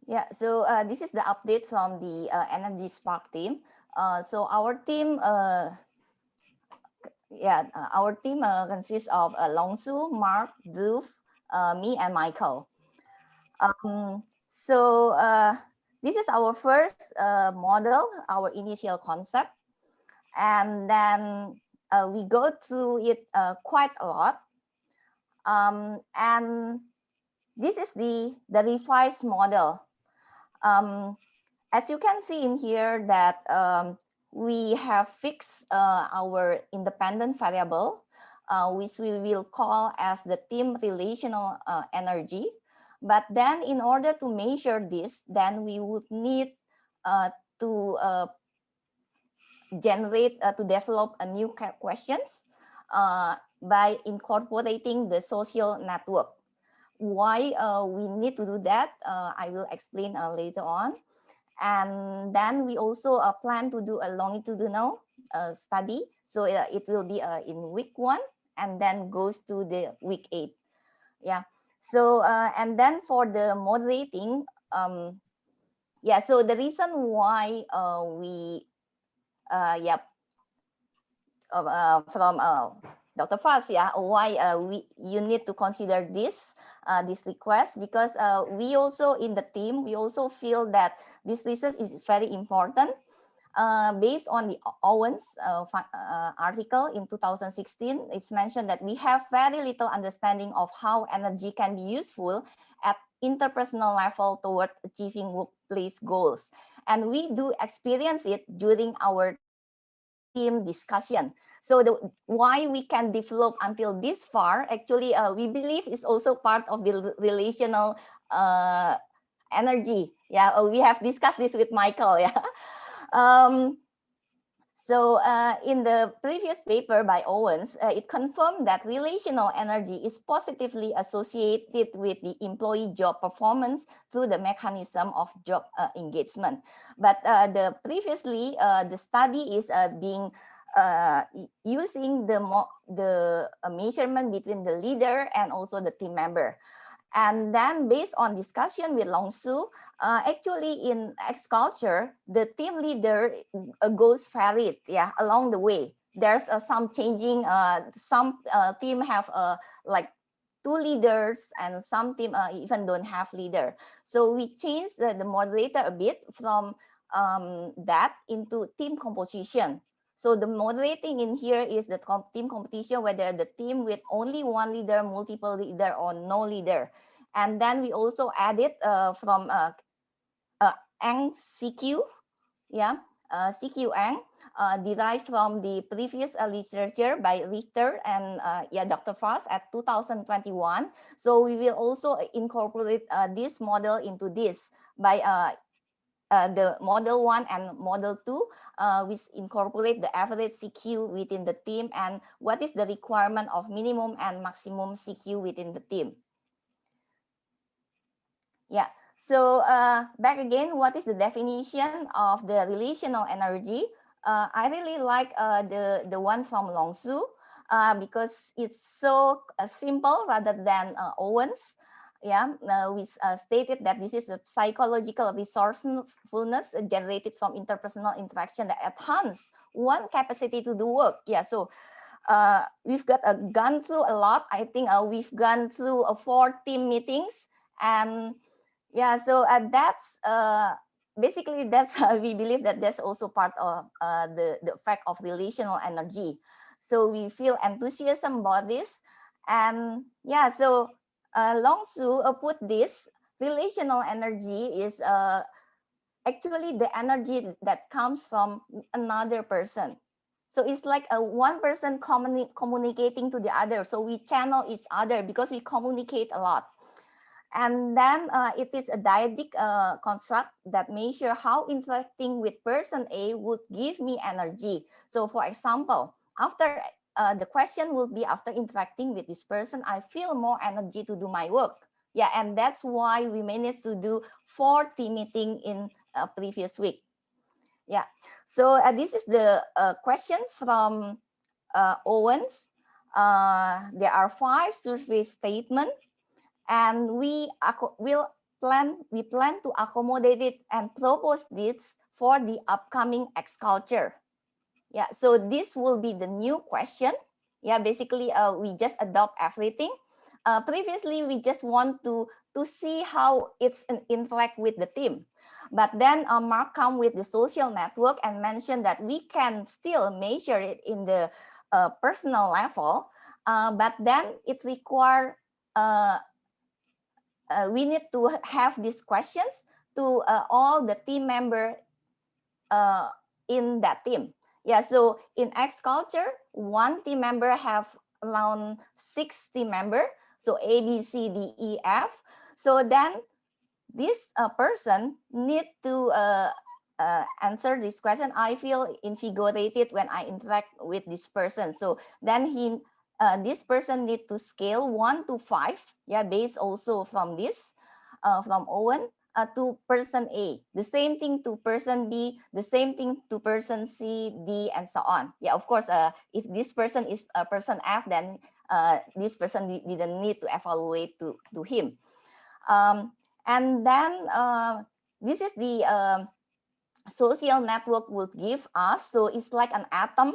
Yeah, so this is the update from the Energy Spark team. So our team, consists of Longsu, Mark, Dhruv, me, and Michael. This is our first model, our initial concept, and then we go through it quite a lot. And this is the revised model. As you can see in here that we have fixed our independent variable, which we will call as the team relational energy. But then in order to measure this, then we would need to generate, to develop a new questions by incorporating the social network. Why we need to do that, I will explain later on. And then we also plan to do a longitudinal study. So it will be in week 1 and then goes to the week 8. Yeah. So and then for the moderating, so the reason why we from Dr. Faz, why you need to consider this request, because we also in the team, we also feel that this research is very important. Based on the Owens article in 2016, it's mentioned that we have very little understanding of how energy can be useful at interpersonal level toward achieving workplace goals. And we do experience it during our team discussion. So why we can develop until this far, actually, we believe is also part of the relational energy. Yeah, we have discussed this with Michael. Yeah. In the previous paper by Owens, it confirmed that relational energy is positively associated with the employee job performance through the mechanism of job engagement. But previously, the study is being using the measurement between the leader and also the team member. And then based on discussion with Longsu, actually in ExCulture, the team leader goes varied, along the way. There's some changing, some team have like 2 leaders and some team even don't have leader. So we changed the moderator a bit from that into team composition. So the moderating in here is the team competition, whether the team with only 1 leader, multiple leader, or no leader. And then we also added from Ang CQ, CQ Ang, derived from the previous researcher by Richter and Dr. Faz at 2021. So we will also incorporate this model into this by the model 1 and model 2, which incorporate the average CQ within the team and what is the requirement of minimum and maximum CQ within the team. Yeah, so back again, what is the definition of the relational energy? I really like the one from Longsu because it's so simple rather than Owens. We stated that this is a psychological resourcefulness generated from interpersonal interaction that enhance one capacity to do work. So we've gone through a lot. I think we've gone through 4 team meetings, and Yeah, so that's basically that's we believe that that's also part of the effect of relational energy. So we feel enthusiasm about this, and yeah, so Long Su put this relational energy is actually the energy that comes from another person. So it's like a one person communicating to the other. So we channel each other because we communicate a lot. And then it is a dyadic construct that measure how interacting with person A would give me energy. So for example, after the question will be after interacting with this person, I feel more energy to do my work. Yeah, and that's why we managed to do 4 team meeting in previous week. Yeah, so this is the questions from Owens. There are 5 survey statements, and we plan to accommodate it and propose this for the upcoming ExCulture. Yeah, so this will be the new question. Yeah, basically we just adopt everything. Previously, we just want to see how it's an interact with the team. But then Mark come with the social network and mentioned that we can still measure it in the personal level, but then it require we need to have these questions to all the team member in that team. Yeah, so in ExCulture, one team member have around 6 team member. So A, B, C, D, E, F. So then this person need to answer this question. I feel invigorated when I interact with this person. So then this person need to scale 1 to 5. Yeah, based also from this, from Owen. To person A, the same thing to person B, the same thing to person C, D, and so on. Yeah, of course, if this person is person F, then this person didn't need to evaluate to him. And then this is the social network would give us. So it's like an atom.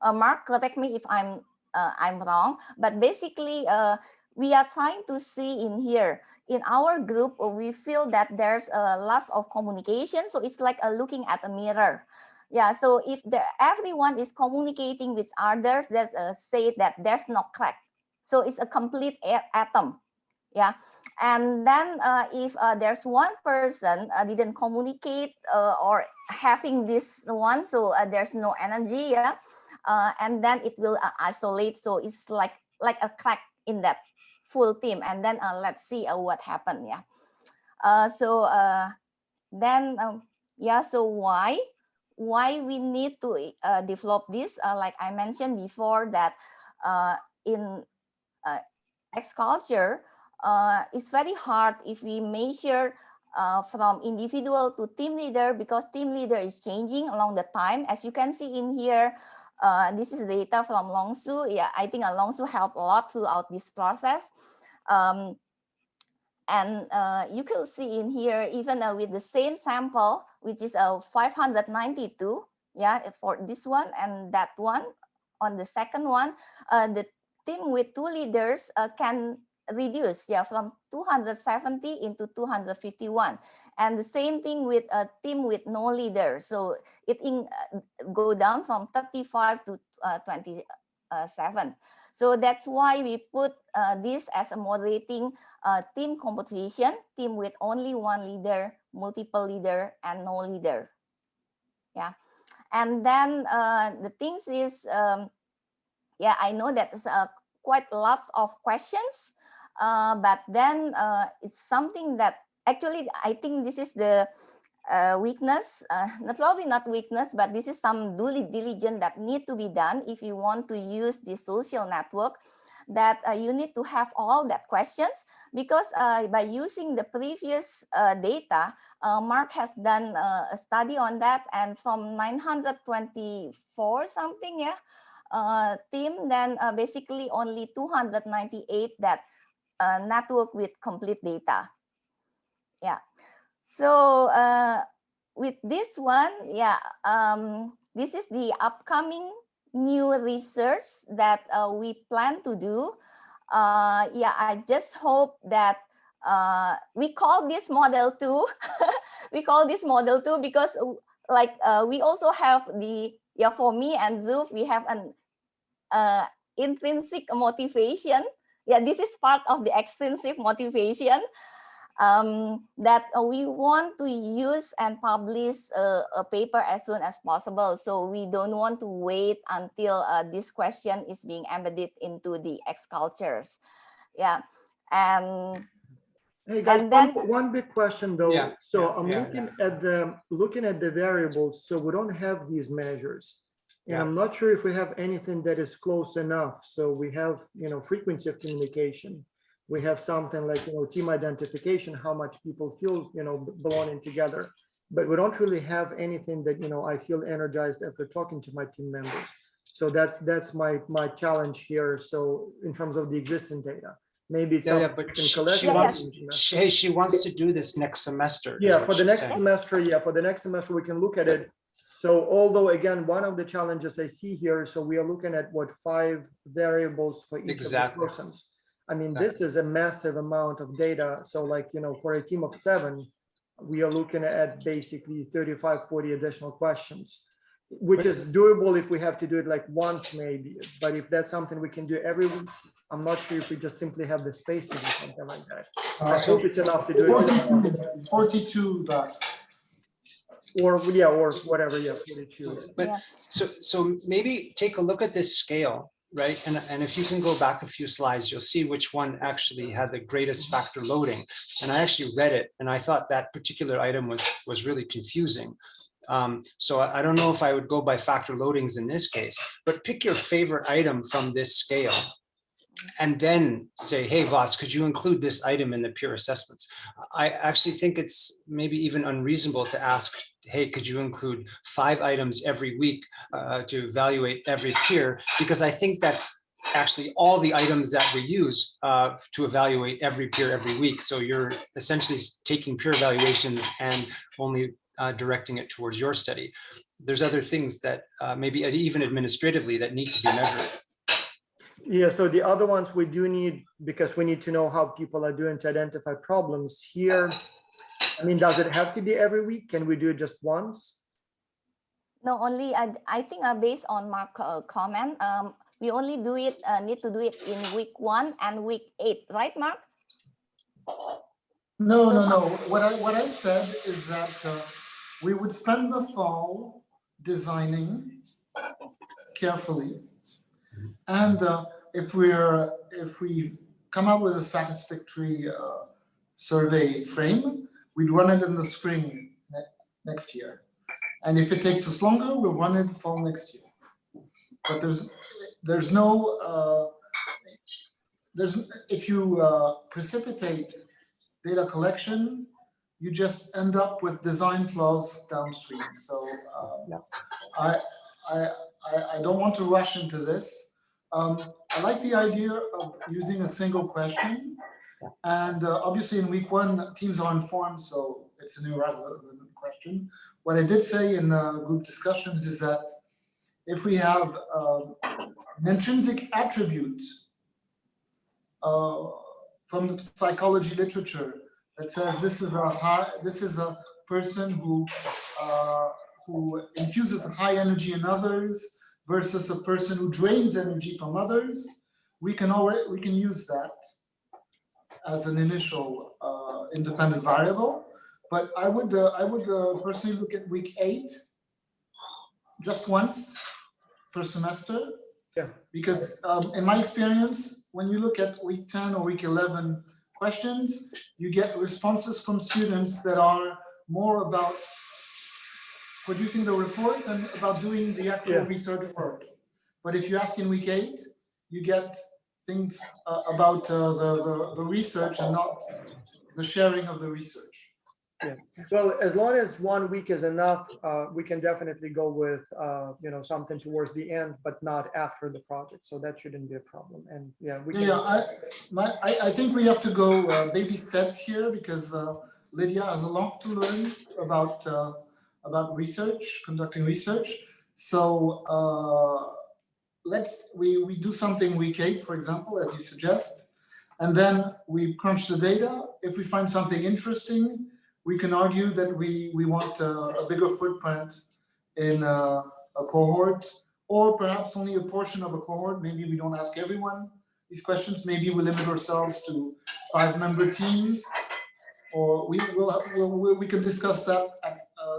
Mark, correct me if I'm wrong, but basically we are trying to see in here in our group we feel that there's lots of communication, so it's like looking at a mirror. Yeah, so if everyone is communicating with others, let's say that there's no crack, so it's a complete atom. Yeah, and then if there's one person didn't communicate or having this one, so there's no energy. Yeah, and then it will isolate, so it's like a crack in that full team. And then let's see what happened. Yeah, then yeah, so why we need to develop this, like I mentioned before, that in ExCulture, it's very hard if we measure from individual to team leader, because team leader is changing along the time. As you can see in here, this is data from Long Su. Yeah, I think Long Su helped a lot throughout this process. And you can see in here, even with the same sample, which is 592, yeah, for this one and that one, on the second one, the team with 2 leaders can reduce, yeah, from 270 into 251. And the same thing with a team with no leader. So it go down from 35 to 27. So that's why we put this as a moderating team composition, team with only 1 leader, multiple leader, and no leader. Yeah, and then the things is, yeah, I know that there's quite lots of questions, but then it's something that actually I think this is the weakness, probably not weakness, but this is some due diligence that need to be done if you want to use the social network, that you need to have all that questions, because by using the previous data, Mark has done a study on that, and from 924 something, yeah, team, then basically only 298 that network with complete data. Yeah, so with this one, yeah, this is the upcoming new research that we plan to do. Yeah, I just hope that we call this model 2. We call this model 2 because like we also have the, for me and Zulf, we have an intrinsic motivation. This is part of the extrinsic motivation, that we want to use and publish a paper as soon as possible. So we don't want to wait until this question is being embedded into the ExCultures. Hey guys, and then one big question though. I'm looking at the variables, so we don't have these measures. And I'm not sure if we have anything that is close enough. So we have, frequency of communication. We have something like, team identification, how much people feel, belonging together. But we don't really have anything that, I feel energized after talking to my team members. So that's my challenge here. So in terms of the existing data. Maybe it's but she wants to do this next semester. For the next semester, we can look at it. So although again, one of the challenges I see here, so we are looking at 5 variables for each of the persons. I mean, this is a massive amount of data. So like, for a team of 7, we are looking at basically 35, 40 additional questions, which is doable if we have to do it like once maybe. But if that's something we can do every week, I'm not sure if we just simply have the space to do something like that. I hope it's enough to do 42 thus. Or whatever, 42. But so maybe take a look at this scale, right? And if you can go back a few slides, you'll see which one actually had the greatest factor loading. And I actually read it, and I thought that particular item was really confusing. So I don't know if I would go by factor loadings in this case, but pick your favorite item from this scale. And then say, hey, Voss, could you include this item in the peer assessments? I actually think it's maybe even unreasonable to ask, hey, could you include 5 items every week to evaluate every peer? Because I think that's actually all the items that we use to evaluate every peer every week. So you're essentially taking peer evaluations and only directing it towards your study. There's other things that maybe even administratively that need to be measured. So the other ones we do need, because we need to know how people are doing to identify problems here. I mean, does it have to be every week? Can we do it just once? No, only I think based on Mark's comment, we only do it, need to do it in week 1 and week 8, right, Mark? No. What I said is that we would spend the fall designing carefully. And if we come up with a satisfactory survey frame, we'd run it in the spring next year. And if it takes us longer, we'll run it fall next year. But there's no if you precipitate data collection, you just end up with design flaws downstream. So I don't want to rush into this. I like the idea of using a single question. And obviously in week 1, teams are informed, so it's an irrelevant question. What I did say in group discussions is that if we have an intrinsic attribute from the psychology literature that says this is a person who infuses high energy in others versus a person who drains energy from others, we can use that as an initial independent variable. But I would personally look at week 8 just once per semester. Because in my experience, when you look at week 10 or week 11 questions, you get responses from students that are more about producing the report than about doing the actual research work. But if you ask in week 8, you get things about the research and not the sharing of the research. Well, as long as 1 week is enough, we can definitely go with something towards the end, but not after the project. So that shouldn't be a problem. And I think we have to go baby steps here because Lydia has a lot to learn about research, conducting research. So we do something week 8, for example, as you suggest. And then we crunch the data. If we find something interesting, we can argue that we want a bigger footprint in a cohort, or perhaps only a portion of a cohort. Maybe we don't ask everyone these questions. Maybe we limit ourselves to 5-member teams, or we can discuss that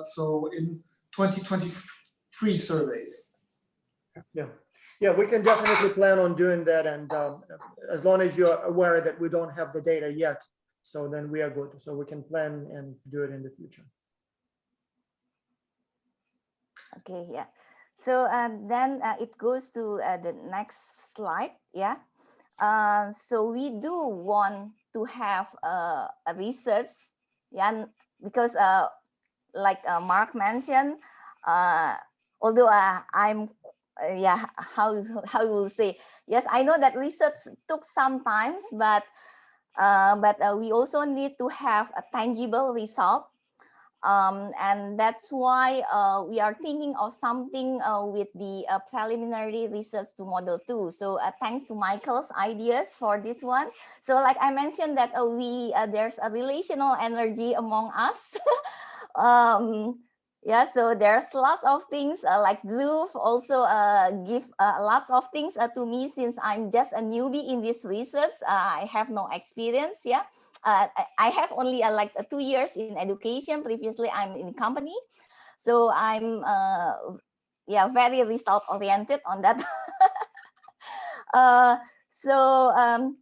so in 2023 surveys. Yeah, we can definitely plan on doing that, and as long as you're aware that we don't have the data yet, so then we are good. So we can plan and do it in the future. Okay, yeah. So then it goes to the next slide. Yeah. So we do want to have a research, yeah, because like Mark mentioned, although I'm yeah, how you will say, yes, I know that research took some time, but we also need to have a tangible result. And that's why we are thinking of something with the preliminary research to model 2. So thanks to Michael's ideas for this one. So like I mentioned that there's a relational energy among us. Yeah, so there's lots of things like Dhruv also give lots of things to me since I'm just a newbie in this research. I have no experience. Yeah. I have only like 2 years in education. Previously, I'm in company, so I'm yeah, very result oriented on that. So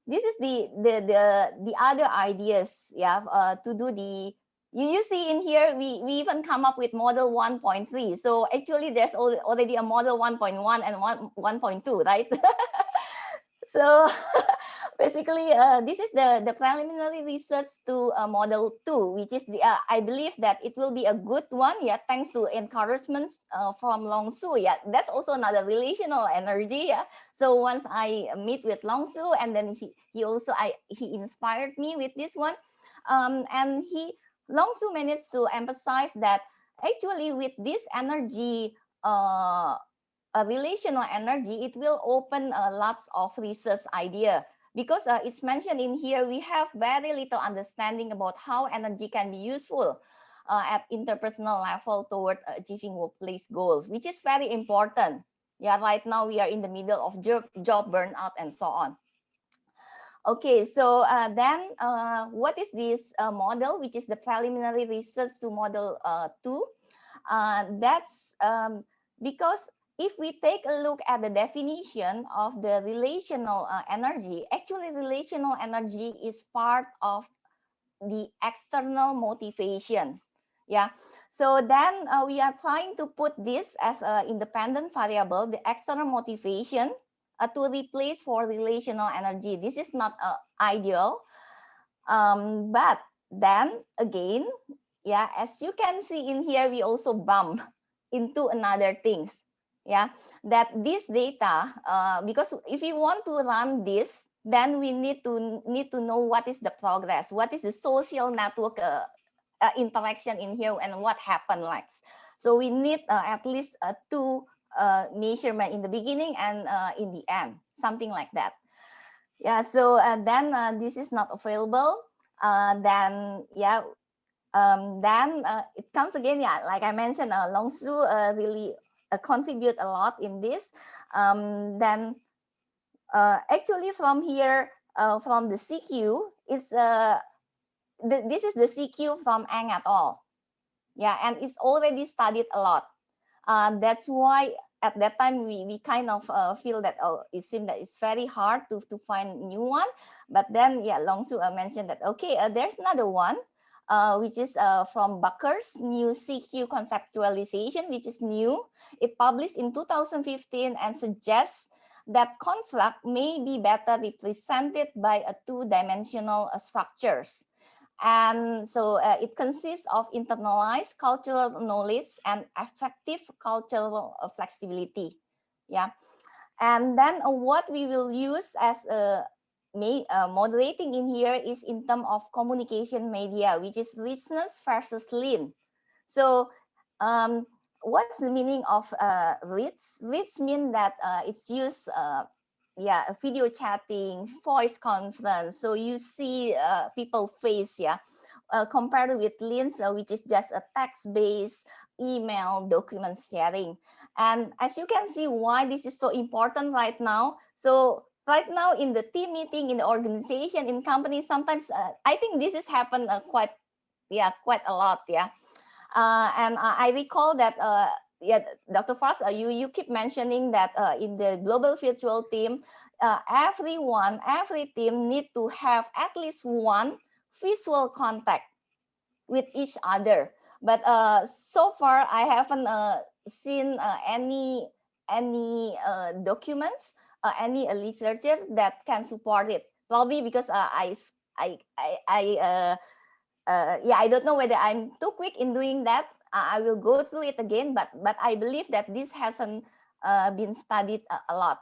this is the other ideas, yeah, to do the. You see in here, we even come up with model 1.3. So actually, there's already a model 1.1 and 1.2, right? So basically, this is the preliminary research to model 2, which is the I believe that it will be a good one. Yeah, thanks to encouragements from Long Su. Yeah, that's also another relational energy. Yeah. So once I meet with Long Su, and then he also he inspired me with this one, and Long Su managed to emphasize that actually with this energy. A relational energy, it will open lots of research idea, because it's mentioned in here, we have very little understanding about how energy can be useful at interpersonal level toward achieving workplace goals, which is very important. Yeah, right now we are in the middle of job burnout and so on. Okay, so then what is this model, which is the preliminary research to model 2? That's because if we take a look at the definition of the relational energy, actually relational energy is part of the external motivation. Yeah, so then we are trying to put this as an independent variable, the external motivation, to replace for relational energy. This is not ideal, but then again, yeah, as you can see in here, we also bump into another things. Yeah, that this data, because if you want to run this, then we need to know what is the progress, what is the social network interaction in here, and what happened next. So we need at least 2 measurement in the beginning and in the end, something like that. Yeah, so then this is not available. Then yeah, then it comes again. Yeah, like I mentioned, Long Su really contribute a lot in this. Then actually from here, from the CQ, is this is the CQ from Ang et al. Yeah, and it's already studied a lot. That's why at that time we kind of feel that it seemed that it's very hard to find new one. But then yeah, Long Su mentioned that okay, there's another one. Which is from Bucker's new CQ conceptualization, which is new. It published in 2015 and suggests that construct may be better represented by a 2-dimensional structures. And so it consists of internalized cultural knowledge and effective cultural flexibility. Yeah. And then what we will use as a moderating in here is in terms of communication media, which is richness versus lean. So what's the meaning of rich? Rich means that it's used yeah, video chatting, voice conference. So you see people face, yeah, compared with Lin's, which is just a text-based email document sharing. And as you can see, why this is so important right now. So right now in the team meeting, in the organization, in companies, sometimes I think this has happened quite a lot, yeah. And I recall that, yeah, Dr. Frost, you keep mentioning that in the global virtual team, every team need to have at least one visual contact with each other. But so far, I haven't seen any documents, any literature that can support it. Probably because yeah, I don't know whether I'm too quick in doing that. I will go through it again, but I believe that this hasn't been studied a lot.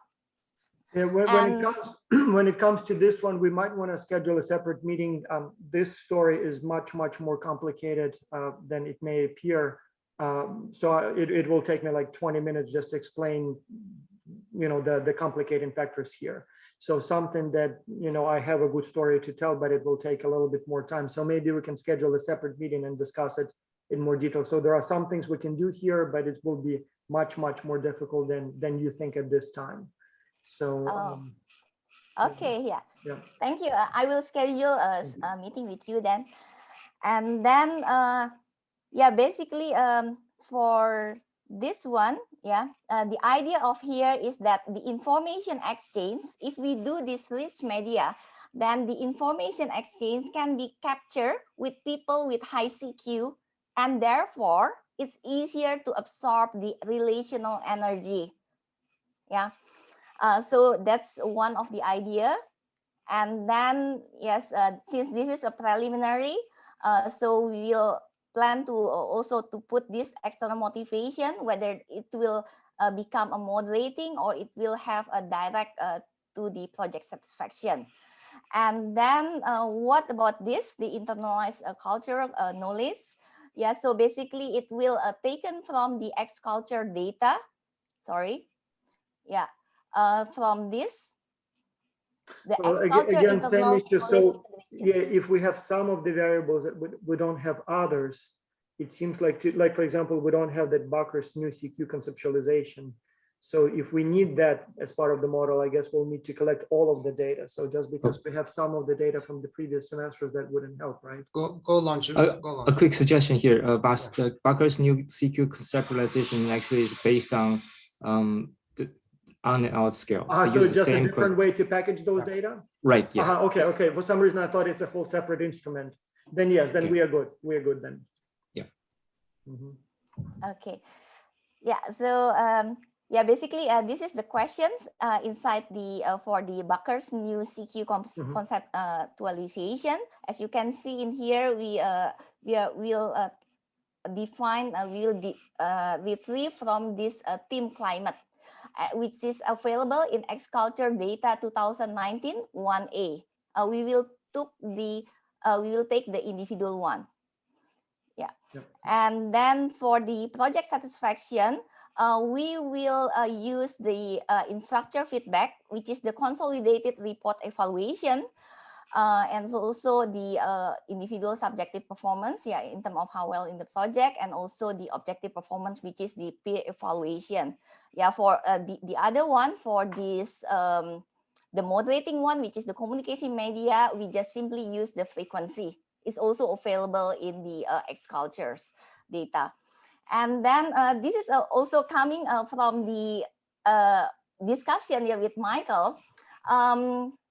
Yeah, when it comes to this one, we might want to schedule a separate meeting. This story is much more complicated than it may appear. So it will take me like 20 minutes just to explain, you know, the complicating factors here. So something that, you know, I have a good story to tell, but it will take a little bit more time. So maybe we can schedule a separate meeting and discuss it in more detail. So there are some things we can do here, but it will be much more difficult than you think at this time. So okay, yeah. Thank you. I will schedule a meeting with you then. And then yeah, basically for this one, yeah, the idea of here is that the information exchange, if we do this rich media, then the information exchange can be captured with people with high CQ, and therefore it's easier to absorb the relational energy. Yeah. So that's one of the idea. And then, yes, since this is a preliminary, so we will plan to also to put this external motivation, whether it will become a moderating or it will have a direct to the project satisfaction. And then what about this, the internalized cultural knowledge? Yeah, so basically it will taken from the ExCulture data, sorry. Yeah, from this, the again, same issue. So yeah, if we have some of the variables that we don't have others, it seems like for example, we don't have that Bakker's new CQ conceptualization. So if we need that as part of the model, I guess we'll need to collect all of the data. So just because we have some of the data from the previous semesters, that wouldn't help, right? Go Lonju. A quick suggestion here, Bakker's new CQ conceptualization actually is based on the on and out scale. So it's just a different way to package those data? Right, yes. Okay. For some reason, I thought it's a whole separate instrument. Then yes, then we are good. We are good then. Yeah. Okay. Yeah, so yeah, basically this is the questions inside the for the Bakker's new CQ conceptualization. As you can see in here, we'll define, we'll retrieve from this team climate, which is available in ExCulture data 2019 1A. We will take the individual one. Yeah. And then for the project satisfaction, we will use the instructor feedback, which is the consolidated report evaluation, and also the individual subjective performance, yeah, in terms of how well in the project, and also the objective performance, which is the peer evaluation. Yeah, for the other one, for this the moderating one, which is the communication media, we just simply use the frequency. It's also available in the ExCulture's data. And then this is also coming from the discussion here with Michael.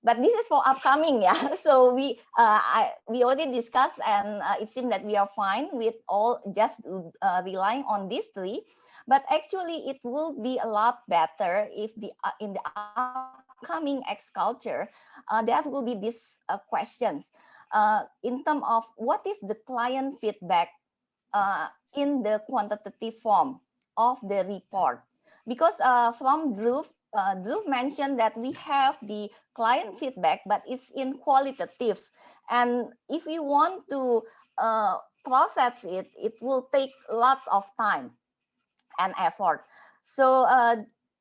But this is for upcoming, yeah. So we already discussed, and it seems that we are fine with all just relying on these three. But actually, it will be a lot better if the in the upcoming ExCulture, there will be these questions in terms of what is the client feedback in the quantitative form of the report. Because from Dhruv mentioned that we have the client feedback, but it's in qualitative. And if we want to process it, it will take lots of time and effort. So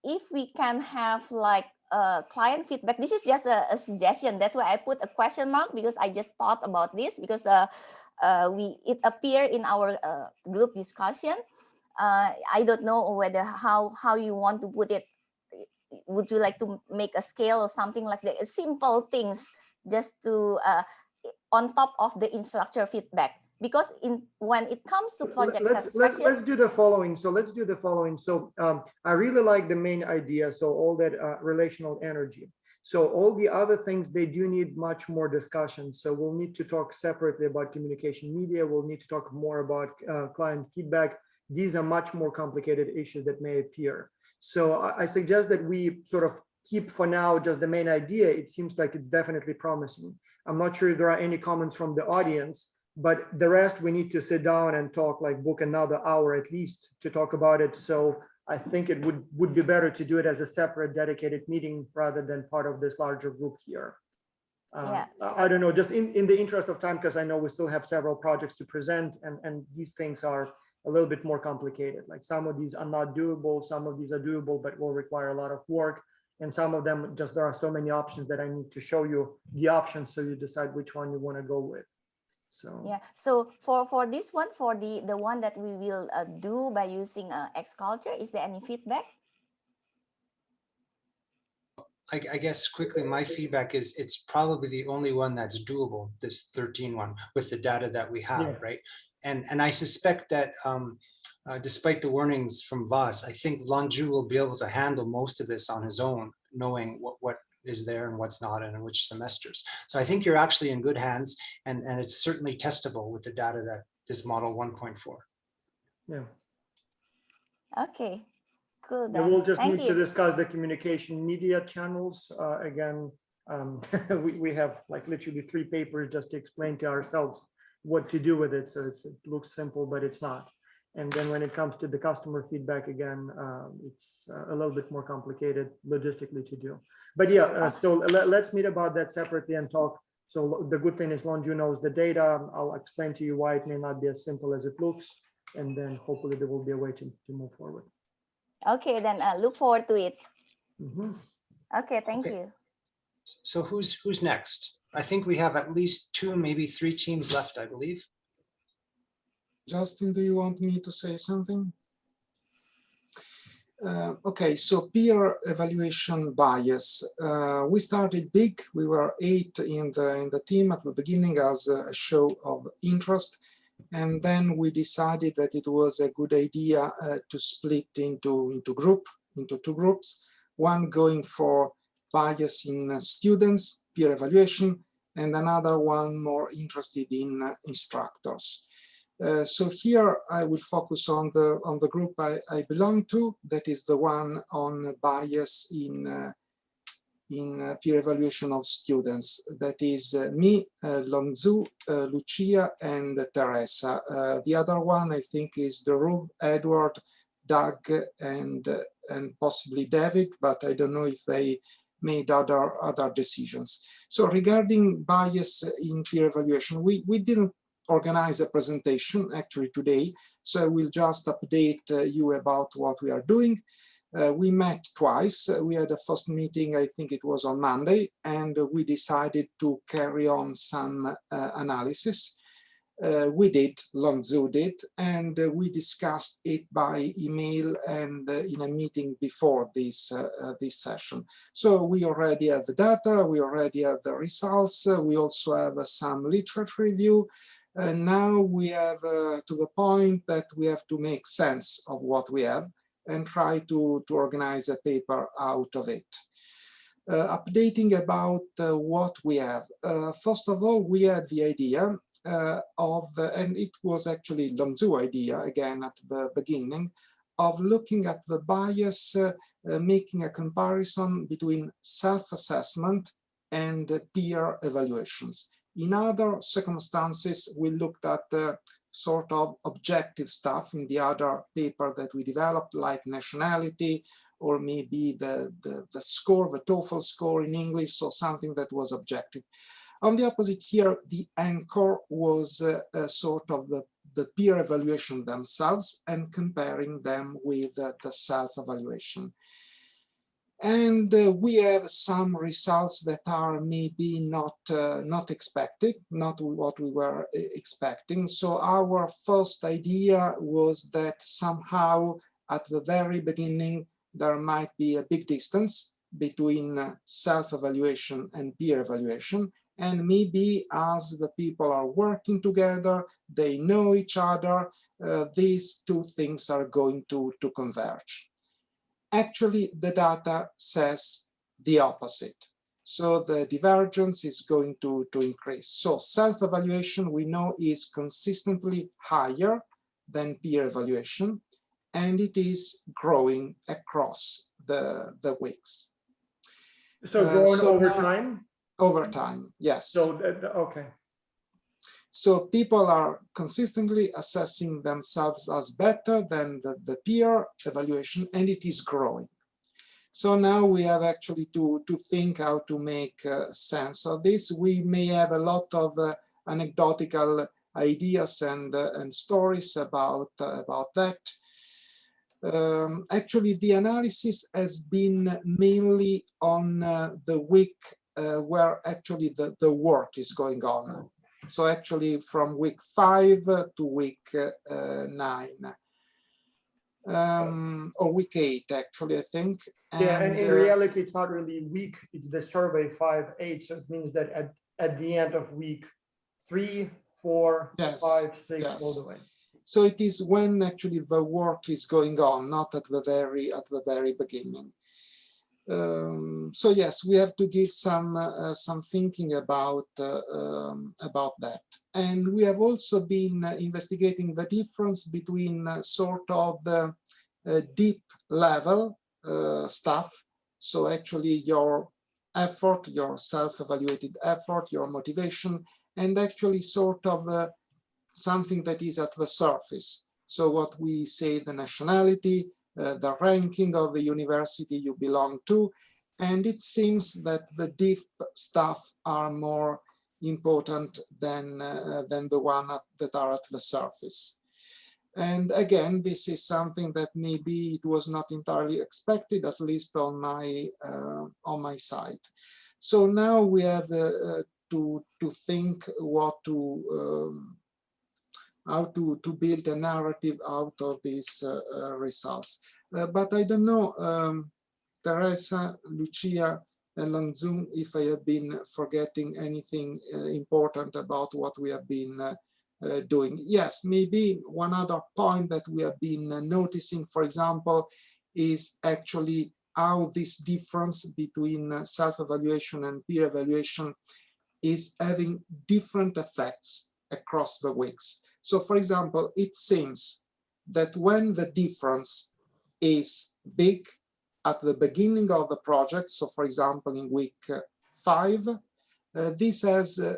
if we can have like client feedback. This is just a suggestion. That's why I put a question mark, because I just thought about this, because it appeared in our group discussion. I don't know whether how you want to put it. Would you like to make a scale or something like that? Simple things, just to on top of the instructor feedback. Because when it comes to project satisfaction, let's do the following. So let's do the following. So I really like the main idea. So all that relational energy. So all the other things, they do need much more discussion. So we'll need to talk separately about communication media. We'll need to talk more about client feedback. These are much more complicated issues that may appear. So I suggest that we sort of keep for now just the main idea. It seems like it's definitely promising. I'm not sure if there are any comments from the audience, but the rest we need to sit down and talk, like book another hour at least to talk about it. So I think it would be better to do it as a separate dedicated meeting rather than part of this larger group here. Yeah. I don't know, just in the interest of time, because I know we still have several projects to present, and these things are a little bit more complicated. Like some of these are not doable, some of these are doable, but will require a lot of work. And some of them, just there are so many options that I need to show you the options so you decide which one you want to go with. So yeah, so for this one, for the one that we will do by using ExCulture, is there any feedback? I guess quickly, my feedback is it's probably the only one that's doable, this 13 one, with the data that we have, right? And I suspect that despite the warnings from Vas, I think Lonju will be able to handle most of this on his own, knowing what is there and what's not and in which semesters. So I think you're actually in good hands, and it's certainly testable with the data that this model 1.4. Yeah. Okay. Cool, yeah, we'll just need to discuss the communication media channels. Again, we have like literally 3 papers just to explain to ourselves what to do with it. So it looks simple, but it's not. And then when it comes to the customer feedback, again, it's a little bit more complicated logistically to do. But yeah, so let's meet about that separately and talk. So the good thing is Lonju knows the data. I'll explain to you why it may not be as simple as it looks. And then hopefully there will be a way to move forward. Okay, then look forward to it. Mm-hmm. Okay, thank you. So who's next? I think we have at least 2, maybe 3 teams left, I believe. Justin, do you want me to say something? Okay, so peer evaluation bias. We started big. We were 8 in the team at the beginning as a show of interest. And then we decided that it was a good idea to split into 2 groups, one going for bias in students, peer evaluation, and another one more interested in instructors. So here I will focus on the group I belong to, that is the one on bias in peer evaluation of students. That is me, Longzu, Lucia, and Teresa. The other one I think is Dhruv, Edward, Doug, and possibly David, but I don't know if they made other decisions. So regarding bias in peer evaluation, we didn't organize a presentation actually today, so I will just update you about what we are doing. We met twice. We had a first meeting, I think it was on Monday, and we decided to carry on some analysis. We did, Longzu did, and we discussed it by email and in a meeting before this session. So we already have the data, we already have the results, we also have some literature review. And now we have to the point that we have to make sense of what we have and try to organize a paper out of it. Updating about what we have. First of all, we had the idea and it was actually Longzu idea again at the beginning, of looking at the bias, making a comparison between self-assessment and peer evaluations. In other circumstances, we looked at the sort of objective stuff in the other paper that we developed, like nationality, or maybe the score, the TOEFL score in English, or something that was objective. On the opposite here, the anchor was sort of the peer evaluation themselves and comparing them with the self-evaluation. And we have some results that are maybe not expected, not what we were expecting. So our first idea was that somehow at the very beginning, there might be a big distance between self-evaluation and peer evaluation. And maybe as the people are working together, they know each other, these two things are going to converge. Actually, the data says the opposite. So the divergence is going to increase. So self-evaluation, we know, is consistently higher than peer evaluation, and it is growing across the weeks. So growing over time? Over time, yes. So, okay. So people are consistently assessing themselves as better than the peer evaluation, and it is growing. So now we have actually to think how to make sense of this. We may have a lot of anecdotal ideas and stories about that. Actually, the analysis has been mainly on the week where actually the work is going on. So actually from week 5 to week 9. Or week 8, actually, I think. Yeah, and in reality, it's not really week, it's the survey 5-8. So it means that at the end of week 3, 4, yes, 5, 6, yes. all the way. So it is when actually the work is going on, not at the very beginning. So yes, we have to give some thinking about that. And we have also been investigating the difference between sort of the deep level stuff. So actually your effort, your self-evaluated effort, your motivation, and actually sort of something that is at the surface. So what we say, the nationality, the ranking of the university you belong to, and it seems that the deep stuff are more important than the one that are at the surface. And again, this is something that maybe it was not entirely expected, at least on my side. So now we have to think what to how to build a narrative out of these results. But I don't know, Teresa, Lucia, and on Zoom, if I have been forgetting anything important about what we have been doing. Yes, maybe one other point that we have been noticing, for example, is actually how this difference between self-evaluation and peer evaluation is having different effects across the weeks. So for example, it seems that when the difference is big at the beginning of the project, so for example, in week 5, this has a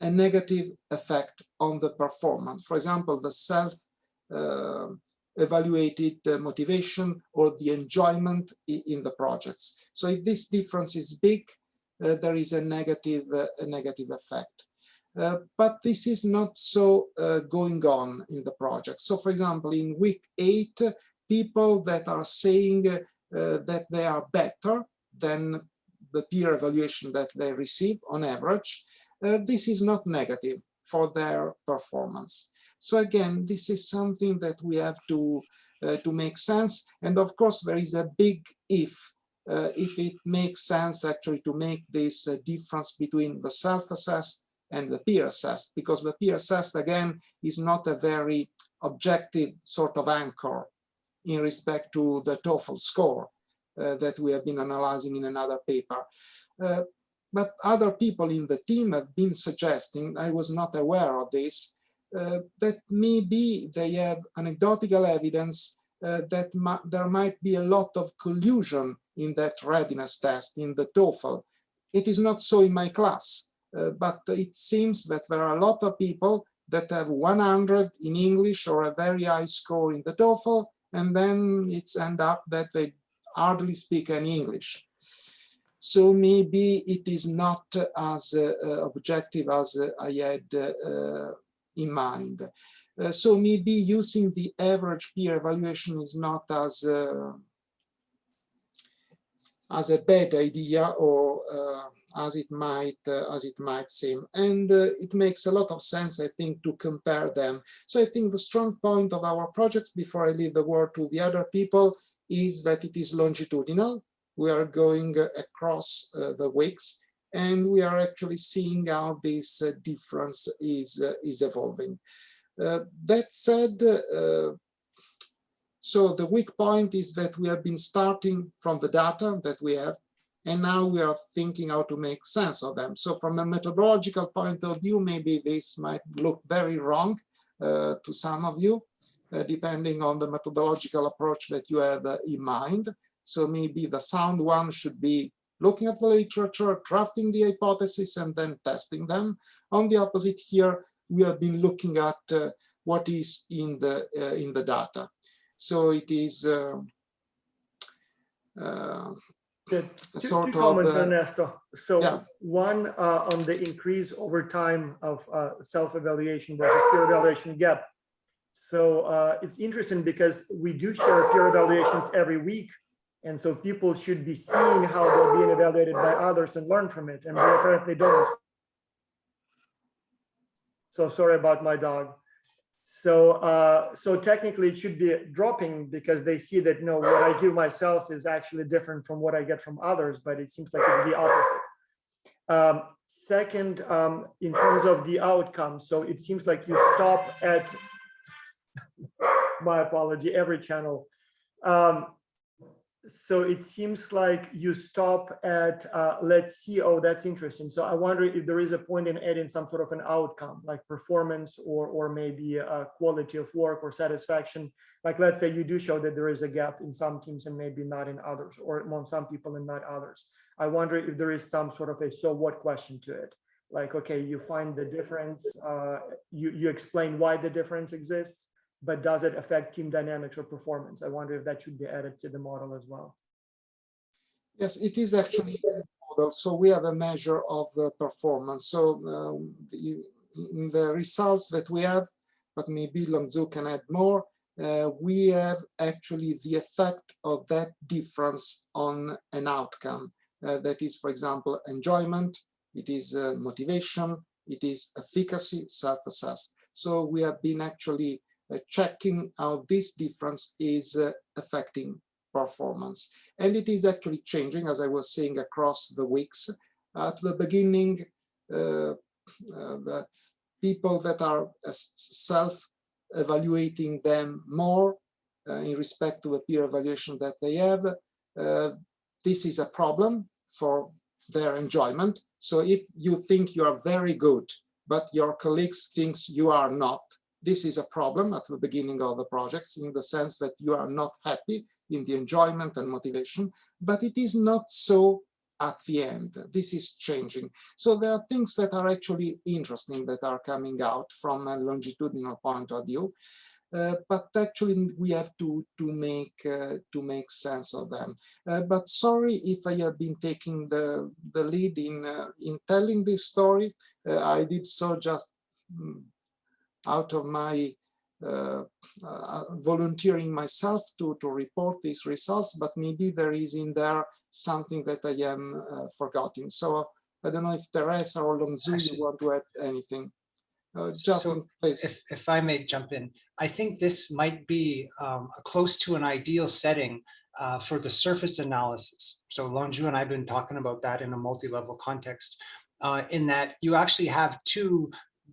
negative effect on the performance. For example, the self-evaluated motivation or the enjoyment in the projects. So if this difference is big, there is a negative effect. But this is not so going on in the project. So for example, in week 8, people that are saying that they are better than the peer evaluation that they receive on average, this is not negative for their performance. So again, this is something that we have to make sense. And of course, there is a big if it makes sense actually to make this difference between the self-assessed and the peer-assessed, because the peer-assessed, again, is not a very objective sort of anchor in respect to the TOEFL score that we have been analyzing in another paper. But other people in the team have been suggesting, I was not aware of this, that maybe they have anecdotal evidence that there might be a lot of collusion in that readiness test, in the TOEFL. It is not so in my class, but it seems that there are a lot of people that have 100 in English or a very high score in the TOEFL, and then it's end up that they hardly speak any English. So maybe it is not as objective as I had in mind. So maybe using the average peer evaluation is not as as a bad idea or as it might seem. And it makes a lot of sense, I think, to compare them. So I think the strong point of our projects, before I leave the word to the other people, is that it is longitudinal. We are going across the weeks, and we are actually seeing how this difference is evolving. That said, so the weak point is that we have been starting from the data that we have, and now we are thinking how to make sense of them. So from a methodological point of view, maybe this might look very wrong to some of you, depending on the methodological approach that you have in mind. So maybe the sound one should be looking at the literature, drafting the hypothesis, and then testing them. On the opposite here, we have been looking at what is in the data. So it is two comments, Ernesto. So yeah. One on the increase over time of self-evaluation versus peer evaluation gap. So it's interesting because we do share peer evaluations every week. And so people should be seeing how they're being evaluated by others and learn from it. And they apparently don't. So sorry about my dog. So so technically it should be dropping because they see that, no, what I give myself is actually different from what I get from others, but it seems like it's the opposite. Second, in terms of the outcome, so it seems like you stop at, my apology, every channel. So it seems like you stop at, let's see, oh, that's interesting. So I wonder if there is a point in adding some sort of an outcome, like performance or maybe quality of work or satisfaction. Like, let's say you do show that there is a gap in some teams and maybe not in others, or among some people and not others. I wonder if there is some sort of a so what question to it. Like, okay, you find the difference, you explain why the difference exists, but does it affect team dynamics or performance? I wonder if that should be added to the model as well. Yes, it is actually a model. So we have a measure of the performance. So in the results that we have, but maybe Longzhu can add more, we have actually the effect of that difference on an outcome. That is, for example, enjoyment, it is motivation, it is efficacy, self-assessed. So we have been actually checking how this difference is affecting performance. And it is actually changing, as I was saying, across the weeks. At the beginning, the people that are self-evaluating them more in respect to the peer evaluation that they have, this is a problem for their enjoyment. So if you think you are very good, but your colleagues think you are not, this is a problem at the beginning of the projects in the sense that you are not happy in the enjoyment and motivation, but it is not so at the end. This is changing. So there are things that are actually interesting that are coming out from a longitudinal point of view, but actually we have to make sense of them. But sorry if I have been taking the lead in telling this story. I did so just out of my volunteering myself to report these results, but maybe there is in there something that I am forgetting. So I don't know if Teresa or Longzhu, you want to add anything. Justin, please. If I may jump in, I think this might be close to an ideal setting for the surface analysis. So Longzhu and I have been talking about that in a multi-level context, in that you actually have two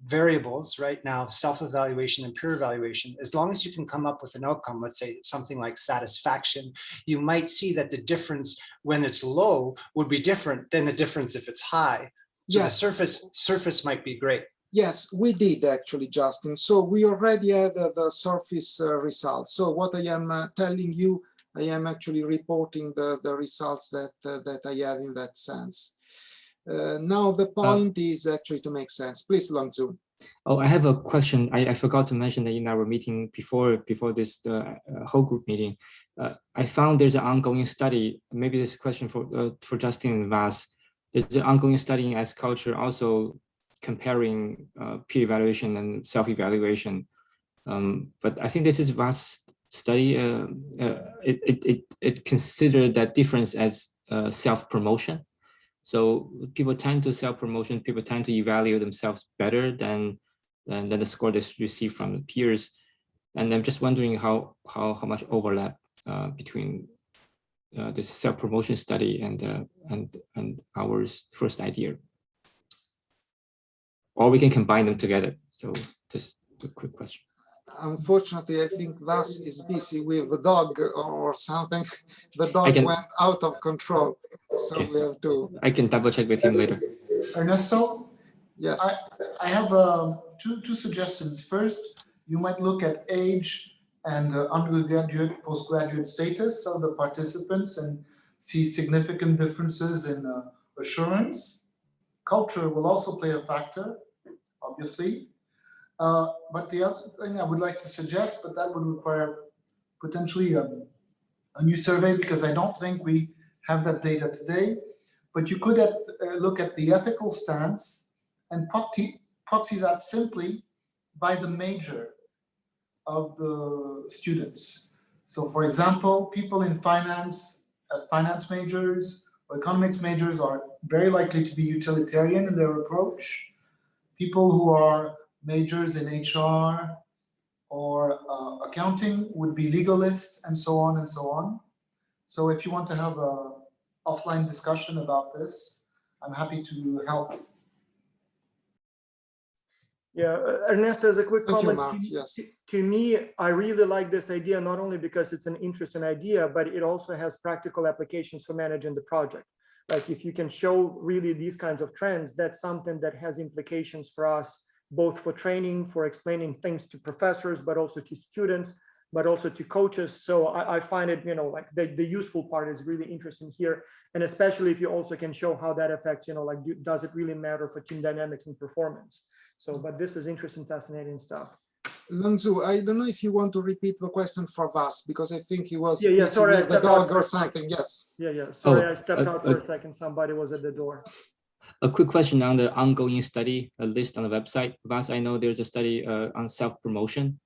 variables right now, self-evaluation and peer evaluation. As long as you can come up with an outcome, let's say something like satisfaction, you might see that the difference when it's low would be different than the difference if it's high. So yes, the surface might be great. Yes, we did actually, Justin. So we already had the surface results. So what I am telling you, I am actually reporting the results that I have in that sense. Now the point is actually to make sense. Please, Longzhu. Oh, I have a question. I forgot to mention that in our meeting before this whole group meeting, I found there's an ongoing study. Maybe this question for Justin and Vas. There's an ongoing study in ExCulture also comparing peer evaluation and self-evaluation. But I think this is Vas' study. It considered that difference as self-promotion. So people tend to self-promotion, people tend to evaluate themselves better than the score they receive from the peers. And I'm just wondering how much overlap between this self-promotion study and our first idea, or we can combine them together. So just a quick question. Unfortunately, I think Vas is busy with the dog or something. The dog went out of control, so we have to. I can double check with him later. Ernesto? Yes. I have two suggestions. First, you might look at age and undergraduate, postgraduate status of the participants and see significant differences in assurance. Culture will also play a factor, obviously. But the other thing I would like to suggest, but that would require potentially a new survey, because I don't think we have that data today. But you could look at the ethical stance and proxy that simply by the major of the students. So for example, people in finance, as finance majors or economics majors, are very likely to be utilitarian in their approach. People who are majors in HR or accounting would be legalist, and so on and so on. So if you want to have an offline discussion about this, I'm happy to help. Yeah, Ernesto, as a quick comment, yes. To me, I really like this idea, not only because it's an interesting idea, but it also has practical applications for managing the project. Like if you can show really these kinds of trends, that's something that has implications for us, both for training, for explaining things to professors, but also to students, but also to coaches. So I find it, like the useful part is really interesting here. And especially if you also can show how that affects, like, does it really matter for team dynamics and performance? So, but this is interesting, fascinating stuff. Langzu, I don't know if you want to repeat the question for Vas, because I think he was sorry, with the dog or something. Yes. Yeah. Sorry, I stepped out for a second. Somebody was at the door. A quick question on the ongoing study, a list on the website. Vas, I know there's a study on self-promotion,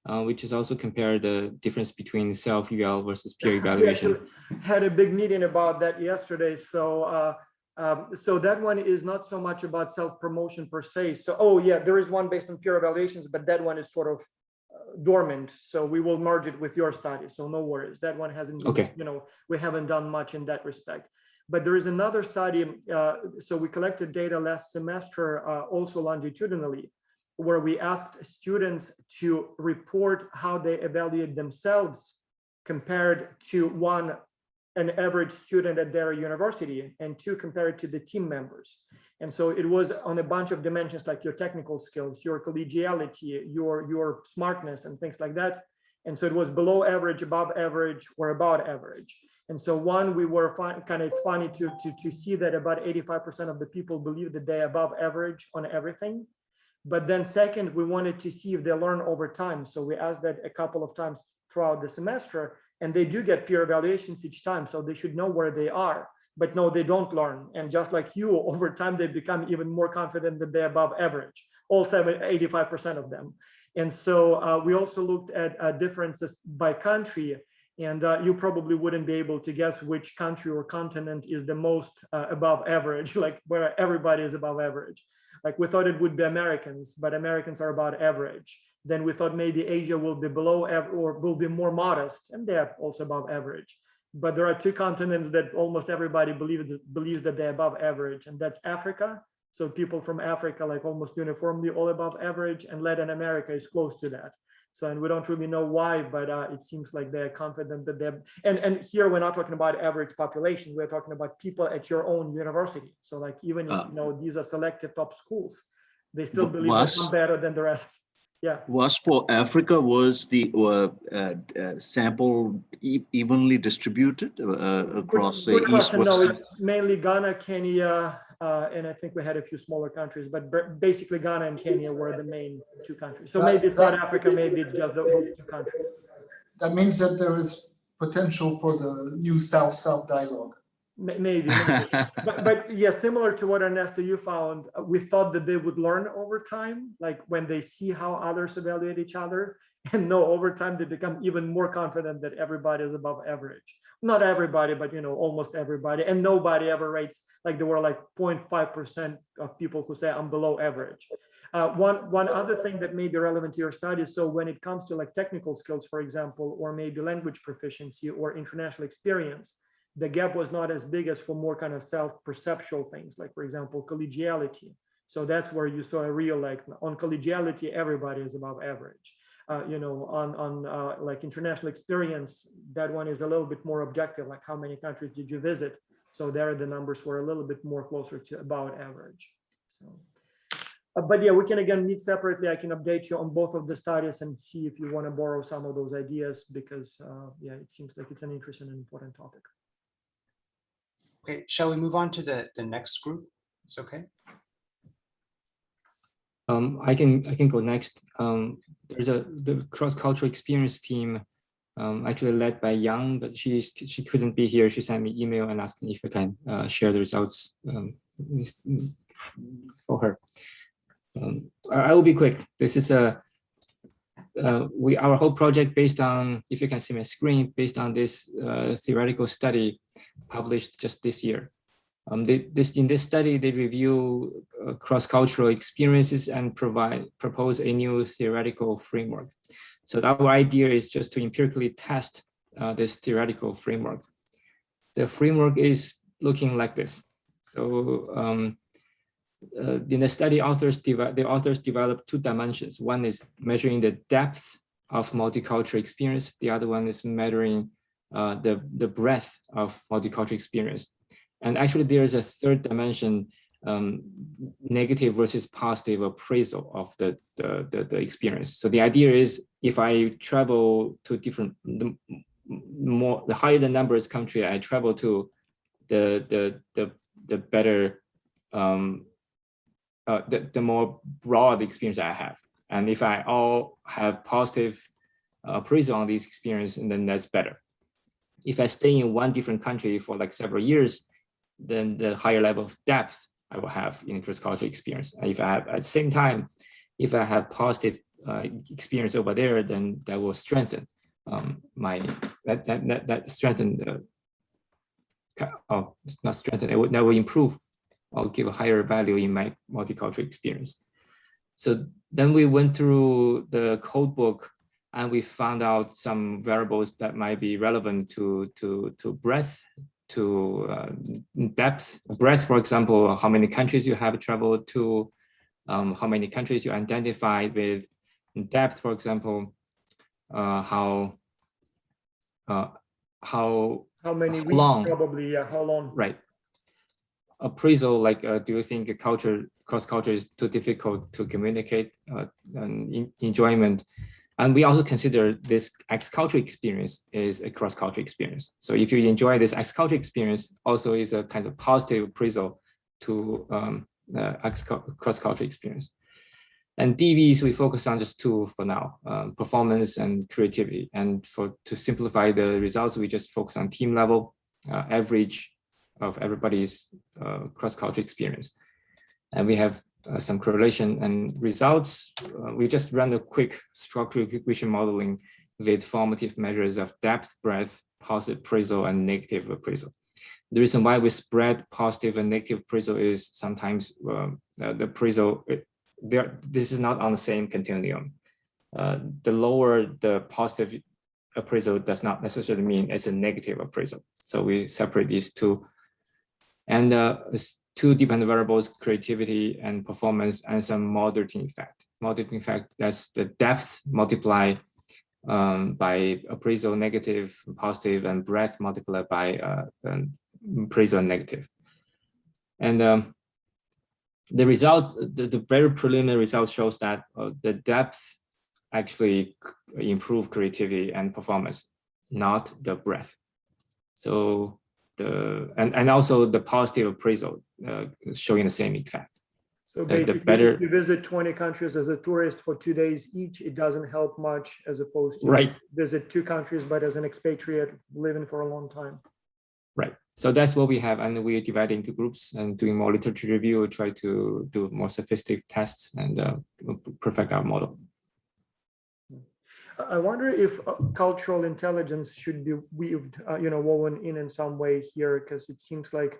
which is also compare the difference between self-eval versus peer evaluation. We actually had a big meeting about that yesterday. So so that one is not so much about self-promotion per se. So, there is one based on peer evaluations, but that one is sort of dormant. So we will merge it with your study. So no worries. That one hasn't, we haven't done much in that respect. But there is another study. So we collected data last semester, also longitudinally, where we asked students to report how they evaluate themselves compared to an average student at their university, and two, compared to the team members. And so it was on a bunch of dimensions, like your technical skills, your collegiality, your smartness, and things like that. And so it was below average, above average, or about average. And so we were it's funny to see that about 85% of the people believe that they're above average on everything. But then second, we wanted to see if they learn over time. So we asked that a couple of times throughout the semester, and they do get peer evaluations each time. So they should know where they are, but no, they don't learn. And just like you, over time, they become even more confident that they're above average, all 85% of them. And so we also looked at differences by country, and you probably wouldn't be able to guess which country or continent is the most above average, like where everybody is above average. Like we thought it would be Americans, but Americans are about average. Then we thought maybe Asia will be below or will be more modest, and they're also above average. But there are two continents that almost everybody believes that they're above average, and that's Africa. So people from Africa, like almost uniformly all above average, and Latin America is close to that. So, and we don't really know why, but it seems like they're confident that they're, and here we're not talking about average population, we're talking about people at your own university. So like, even if, these are selected top schools, they still believe that some better than the rest. Yeah. Was for Africa, was the sample evenly distributed across the East, West? No, it's mainly Ghana, Kenya, and I think we had a few smaller countries, but basically Ghana and Kenya were the main two countries. So maybe it's not Africa, maybe it's just those two countries. That means that there is potential for the new South-South dialogue. Maybe. but yeah, similar to what Ernesto you found, we thought that they would learn over time, like when they see how others evaluate each other, and no, over time they become even more confident that everybody is above average. not everybody, but almost everybody, and nobody ever rates, like there were like 0.5% of people who say I'm below average. One other thing that may be relevant to your study, so when it comes to like technical skills, for example, or maybe language proficiency or international experience, the gap was not as big as for more kind of self-perceptual things, like for example, collegiality. So that's where you saw a real, like on collegiality, everybody is above average. On like international experience, that one is a little bit more objective, like how many countries did you visit? So there the numbers were a little bit more closer to about average. So, but yeah, we can again meet separately. I can update you on both of the studies and see if you want to borrow some of those ideas, because yeah, it seems like it's an interesting and important topic. Okay, shall we move on to the next group? It's okay. I can go next. There's the cross-cultural experience team, actually led by Yang, but she couldn't be here. She sent me email and asked me if I can share the results for her. I will be quick. This is our whole project based on, if you can see my screen, based on this theoretical study published just this year. In this study, they review cross-cultural experiences and propose a new theoretical framework. So our idea is just to empirically test this theoretical framework. The framework is looking like this. So in the study, the authors developed two dimensions. One is measuring the depth of multicultural experience. The other one is measuring the breadth of multicultural experience. And actually, there's a third dimension, negative versus positive appraisal of the experience. So the idea is, if I travel to the higher the number of countries I travel to, the better, the more broad experience I have. And if I all have positive appraisal on these experience, and then that's better. If I stay in one different country for like several years, then the higher level of depth I will have in cross-cultural experience. If I have, at the same time, if I have positive experience over there, then that will strengthen strengthen the, not strengthen, that will improve. I'll give a higher value in my multicultural experience. So then we went through the code book and we found out some variables that might be relevant to breadth, to depth. Breadth, for example, how many countries you have traveled to, how many countries you identified with. Depth, for example, how many weeks, long, probably, yeah, how long? Right. Appraisal, like, do you think cross-culture is too difficult to communicate, and enjoyment? And we also consider this ExCulture experience is a cross-culture experience. So if you enjoy this ExCulture experience, also is a kind of positive appraisal to cross-culture experience. And DVs, we focus on just two for now, performance and creativity. And to simplify the results, we just focus on team level, average of everybody's cross-culture experience. And we have some correlation and results. We just ran a quick structural regression modeling with formative measures of depth, breadth, positive appraisal, and negative appraisal. The reason why we spread positive and negative appraisal is sometimes the appraisal, this is not on the same continuum. The lower the positive appraisal does not necessarily mean it's a negative appraisal. So we separate these two. And two dependent variables, creativity and performance, and some moderating effect. Moderating effect, that's the depth multiplied by appraisal negative, positive, and breadth multiplied by appraisal negative. And the results, the very preliminary results shows that the depth actually improve creativity and performance, not the breadth. So and also the positive appraisal showing the same effect. So basically, if you visit 20 countries as a tourist for 2 days each, it doesn't help much as opposed to visit 2 countries, but as an expatriate living for a long time. Right. So that's what we have, and we are dividing into groups and doing more literature review, try to do more sophisticated tests and perfect our model. I wonder if cultural intelligence should be weaved, woven in some way here, because it seems like,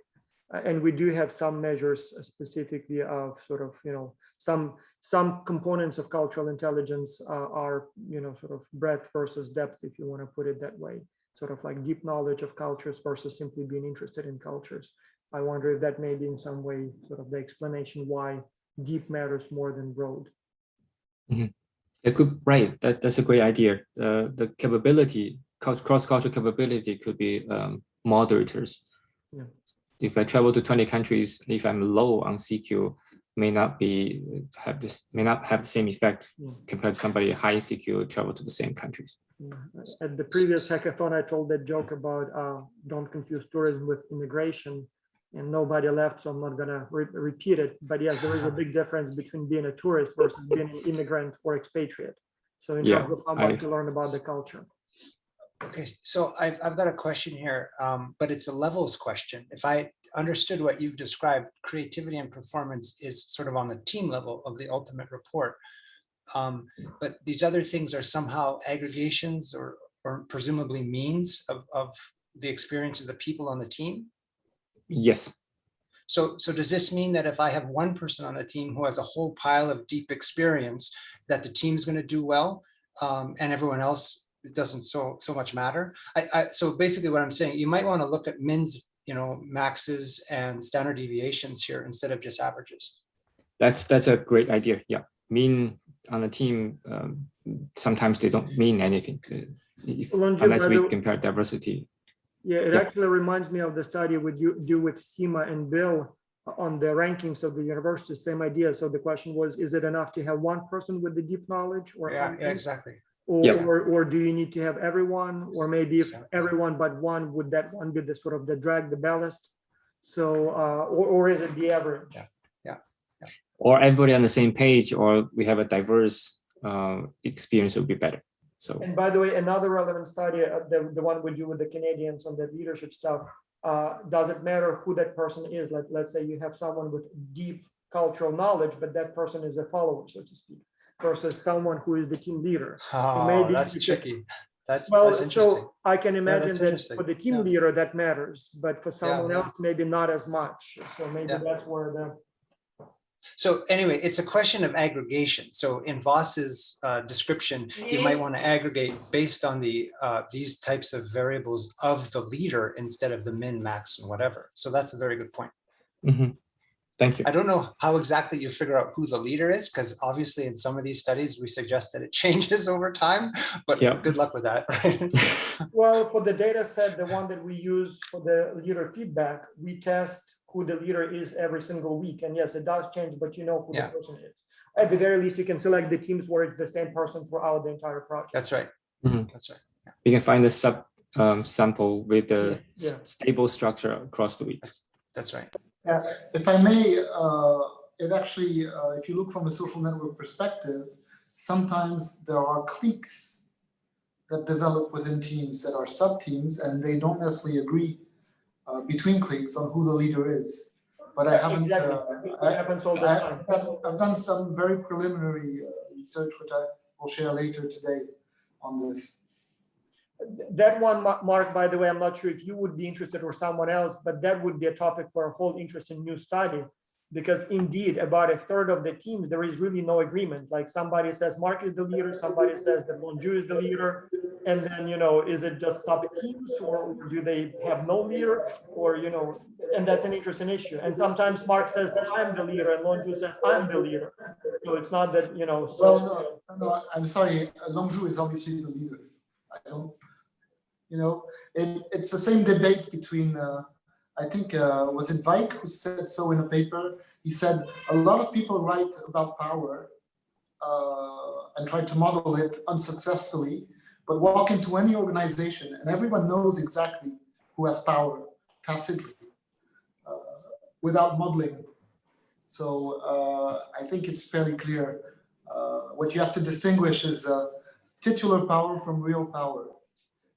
and we do have some measures specifically of sort of, some components of cultural intelligence are, sort of breadth versus depth, if you want to put it that way, sort of like deep knowledge of cultures versus simply being interested in cultures. I wonder if that may be in some way sort of the explanation why deep matters more than broad. Mm-hmm. Right. That's a great idea. The capability, cross-cultural capability could be moderators. Yeah. If I travel to 20 countries, if I'm low on CQ, may not have the same effect compared to somebody high CQ travel to the same countries. Yeah. At the previous hackathon, I told that joke about don't confuse tourism with immigration, and nobody left, so I'm not gonna repeat it. But yes, there is a big difference between being a tourist versus being an immigrant or expatriate. So in terms of how much you learn about the culture. Okay, so I've got a question here, but it's a levels question. If I understood what you've described, creativity and performance is sort of on the team level of the ultimate report. But these other things are somehow aggregations or presumably means of the experience of the people on the team? Yes. So does this mean that if I have one person on the team who has a whole pile of deep experience, that the team's going to do well, and everyone else, it doesn't so much matter? So basically what I'm saying, you might want to look at mins, maxes and standard deviations here instead of just averages. That's a great idea. Yeah, mean on a team, sometimes they don't mean anything unless we compare diversity. Yeah, it actually reminds me of the study we do with Seema and Bill on the rankings of the university, same idea. So the question was, is it enough to have one person with the deep knowledge? Or yeah, exactly. Or do you need to have everyone? Or maybe if everyone but one, would that one be the sort of the drag, the ballast? So, or is it the average? Yeah. Or everybody on the same page, or we have a diverse experience would be better. So, and by the way, another relevant study, the one we do with the Canadians on the leadership stuff, doesn't matter who that person is. Let's say you have someone with deep cultural knowledge, but that person is a follower, so to speak, versus someone who is the team leader. Oh, maybe that's tricky. That's interesting. So I can imagine that for the team leader that matters, but for someone else, maybe not as much. So maybe that's where the. So anyway, it's a question of aggregation. So in Voss's description, you might want to aggregate based on the these types of variables of the leader instead of the min, max, and whatever. So that's a very good point. Mm-hmm. Thank you. I don't know how exactly you figure out who the leader is, because obviously in some of these studies, we suggest that it changes over time, but good luck with that. Right? Well, for the data set, the one that we use for the leader feedback, we test who the leader is every single week. And yes, it does change, but you know who the person is. At the very least, you can select the teams where it's the same person throughout the entire project. That's right. Mm-hmm. That's right. Yeah. We can find the sub sample with the stable structure across the weeks. That's right. If I may, it actually, if you look from a social network perspective, sometimes there are cliques that develop within teams that are sub-teams, and they don't necessarily agree between cliques on who the leader is. But I haven't, I've done some very preliminary research, which I will share later today on this. That one, Mark, by the way, I'm not sure if you would be interested or someone else, but that would be a topic for a whole interesting new study, because indeed about a third of the teams, there is really no agreement. Like somebody says Mark is the leader, somebody says that Lonju is the leader. And then, is it just sub teams, or do they have no leader, or, and that's an interesting issue. And sometimes Mark says I'm the leader and Lonju says I'm the leader. So it's not that, so. Well, no, I'm sorry. Lonju is obviously the leader. I don't, it's the same debate between, I think, was it Vike who said so in a paper? He said a lot of people write about power and try to model it unsuccessfully, but walk into any organization and everyone knows exactly who has power tacitly without modeling. So I think it's fairly clear. What you have to distinguish is titular power from real power.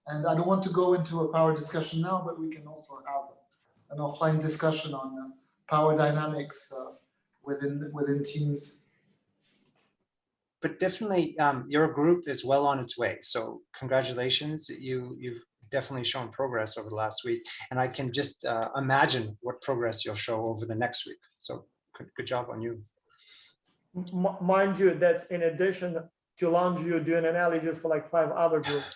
And I don't want to go into a power discussion now, but we can also have an offline discussion on power dynamics within teams. but definitely your group is well on its way. So congratulations, you've definitely shown progress over the last week, and I can just imagine what progress you'll show over the next week. So good job on you. Mind you, that's in addition to Longview doing analysis for like 5 other groups.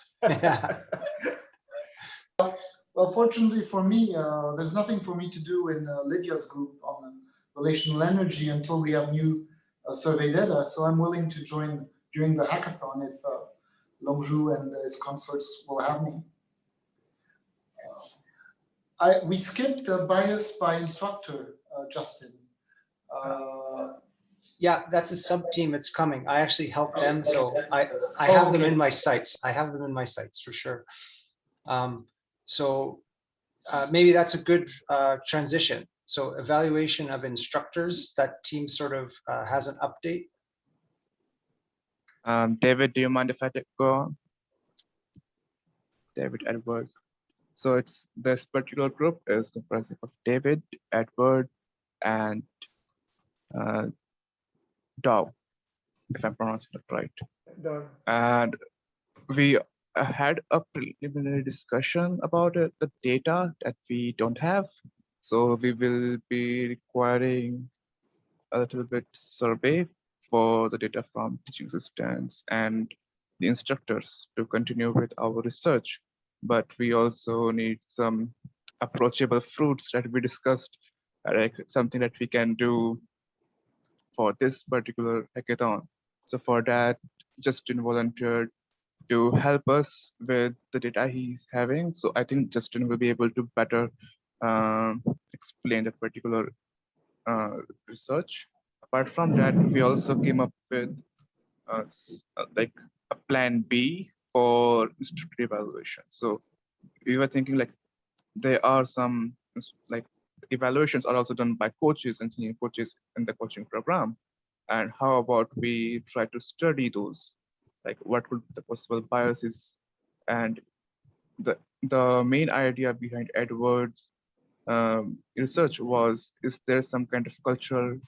Well, fortunately for me, there's nothing for me to do in Lydia's group on relational energy until we have new survey data. So I'm willing to join during the hackathon if Longview and his consorts will have me. We skipped bias by instructor, Justin. Yeah, that's a sub team. It's coming. I actually helped them, so I have them in my sites. I have them in my sites for sure. So maybe that's a good transition. So evaluation of instructors, that team sort of has an update. David, do you mind if I go on? David, Edward. So it's this particular group is comprising of David, Edward, and Dow, if I'm pronouncing it right. And we had a preliminary discussion about the data that we don't have. So we will be requiring a little bit survey for the data from teaching assistants and the instructors to continue with our research. But we also need some approachable fruits that we discussed, like something that we can do for this particular hackathon. So for that, Justin volunteered to help us with the data he's having. So I think Justin will be able to better explain that particular research. Apart from that, we also came up with like a plan B for instructor evaluation. So we were thinking like there are some like evaluations are also done by coaches and senior coaches in the coaching program. And how about we try to study those, like what would be the possible biases? And the main idea behind Edward's research was, is there some kind of cultural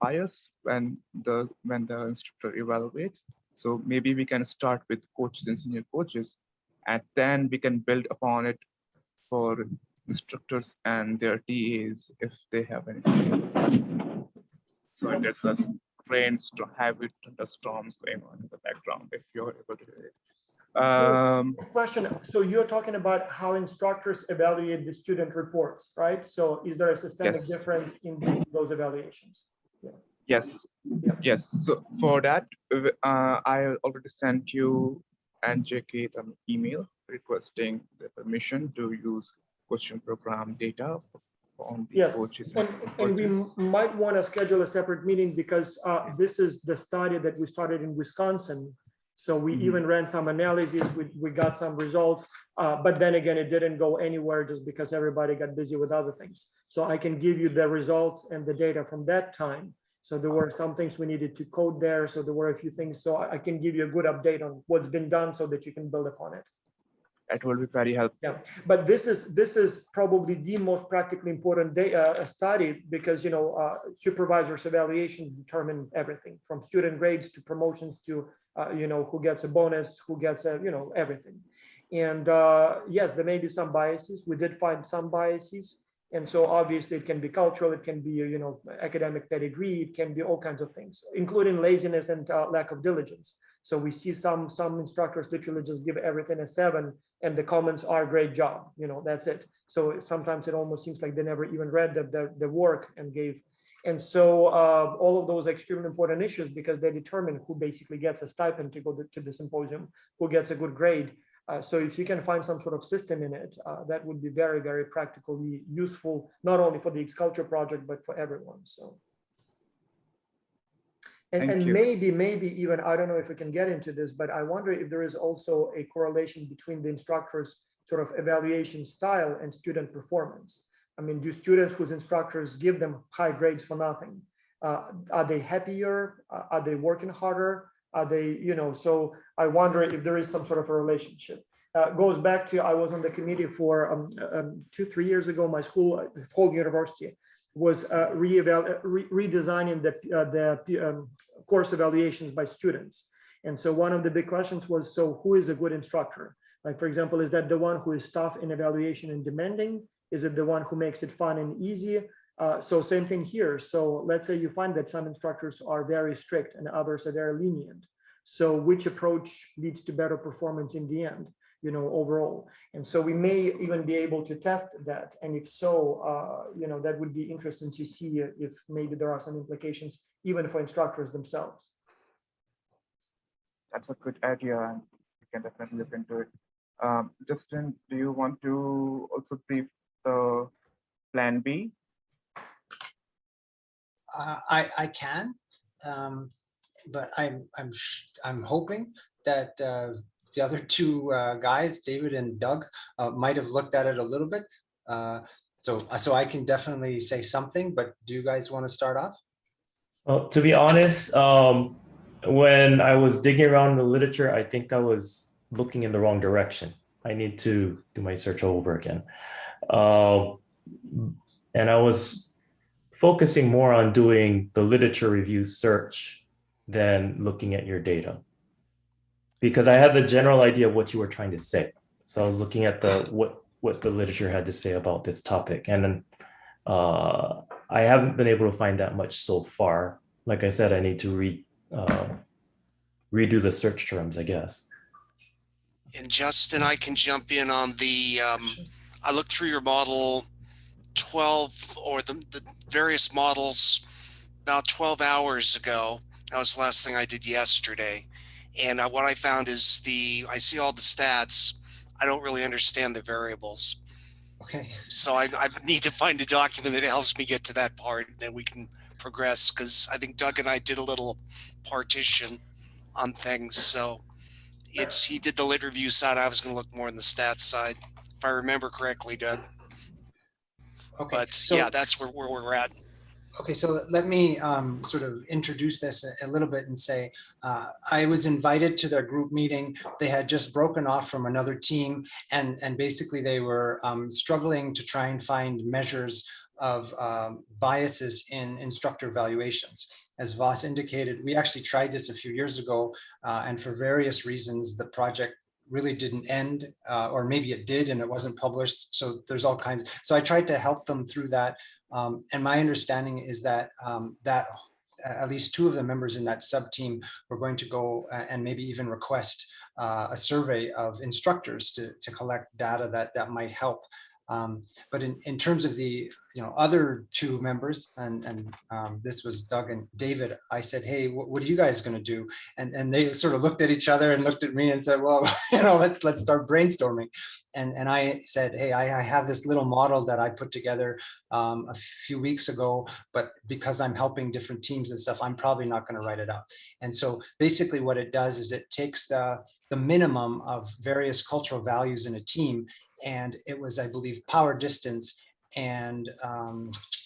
bias when the instructor evaluates? So maybe we can start with coaches and senior coaches, and then we can build upon it for instructors and their TAs if they have any TAs. So there's a rainstorm, heavy thunderstorms going on in the background if you're able to hear it. Question. So you're talking about how instructors evaluate the student reports, right? So is there a systemic difference in those evaluations? Yeah. Yes. Yeah. Yes. So for that, I already sent you and JK an email requesting the permission to use coaching program data on the coaches. And we might want to schedule a separate meeting because this is the study that we started in Wisconsin. So we even ran some analysis, we got some results, but then again, it didn't go anywhere just because everybody got busy with other things. So I can give you the results and the data from that time. So there were some things we needed to code there. So there were a few things. So I can give you a good update on what's been done so that you can build upon it. That will be very helpful. Yeah, but this is probably the most practically important study because supervisors' evaluations determine everything from student grades to promotions to who gets a bonus, who gets a everything. And yes, there may be some biases. We did find some biases, and so obviously it can be cultural, it can be academic pedigree, it can be all kinds of things, including laziness and lack of diligence. So we see some instructors literally just give everything a 7 and the comments are great job, that's it. So sometimes it almost seems like they never even read the work and gave. And so all of those are extremely important issues because they determine who basically gets a stipend to go to the symposium, who gets a good grade. So if you can find some sort of system in it, that would be very, very practically useful, not only for the ExCulture project, but for everyone. So. And maybe even, I don't know if we can get into this, but I wonder if there is also a correlation between the instructor's sort of evaluation style and student performance. I mean, do students whose instructors give them high grades for nothing? Are they happier? Are they working harder? Are they, so I wonder if there is some sort of a relationship. Goes back to, I was on the committee for 2-3 years ago, my school, whole university, was redesigning the course evaluations by students. And so one of the big questions was, so who is a good instructor? Like, for example, is that the one who is tough in evaluation and demanding? Is it the one who makes it fun and easy? So same thing here. So let's say you find that some instructors are very strict and others are very lenient. So which approach leads to better performance in the end, you know, overall? And so we may even be able to test that. And if so, you know, that would be interesting to see if maybe there are some implications even for instructors themselves. That's a good idea, and we can definitely look into it. Justin, do you want to also brief the plan B? I can, but I'm hoping that the other two guys, David and Doug, might have looked at it a little bit. So I can definitely say something. But do you guys want to start off? Well, to be honest, when I was digging around in the literature, I think I was looking in the wrong direction. I need to do my search over again. And I was focusing more on doing the literature review search than looking at your data, because I had the general idea of what you were trying to say. So I was looking at what the literature had to say about this topic. And then I haven't been able to find that much so far. Like I said, I need to redo the search terms, I guess. And Justin, I can jump in on the, I looked through your model 12 or the various models about 12 hours ago. That was the last thing I did yesterday. And what I found is I see all the stats. I don't really understand the variables. Okay. So I need to find a document that helps me get to that part, and then we can progress, because I think Doug and I did a little partition on things. So he did the lit review side. I was going to look more on the stats side, if I remember correctly, Doug. Okay. But so, yeah, that's where we're at. Okay, so let me sort of introduce this a little bit and say, I was invited to their group meeting. They had just broken off from another team, and basically they were struggling to try and find measures of biases in instructor evaluations. As Vas indicated, we actually tried this a few years ago, and for various reasons, the project really didn't end, or maybe it did and it wasn't published. So there's all kinds. So I tried to help them through that. And my understanding is that at least two of the members in that sub-team were going to go and maybe even request a survey of instructors to collect data that might help. But in terms of the other two members, and this was Doug and David, I said, hey, what are you guys going to do? And they sort of looked at each other and looked at me and said, well, let's start brainstorming. And I said, hey, I have this little model that I put together a few weeks ago, but because I'm helping different teams and stuff, I'm probably not going to write it up. And so basically what it does is it takes the minimum of various cultural values in a team, and it was, I believe, power distance and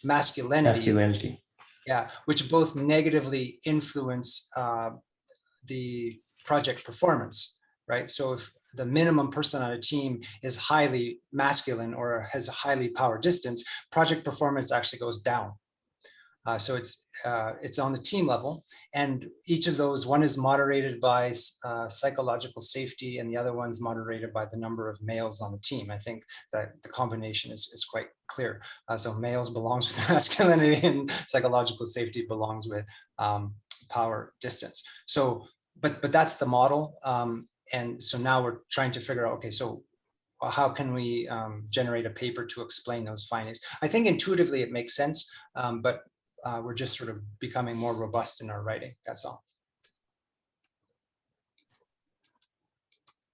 masculinity. Yeah, which both negatively influence the project performance, right? So if the minimum person on a team is highly masculine or has a highly power distance, project performance actually goes down. So it's on the team level, and each of those, one is moderated by psychological safety, and the other one's moderated by the number of males on the team. I think that the combination is quite clear. So males belongs with masculinity, and psychological safety belongs with power distance. So, but that's the model, and so now we're trying to figure out, okay, so how can we generate a paper to explain those findings? I think intuitively it makes sense, but we're just sort of becoming more robust in our writing. That's all.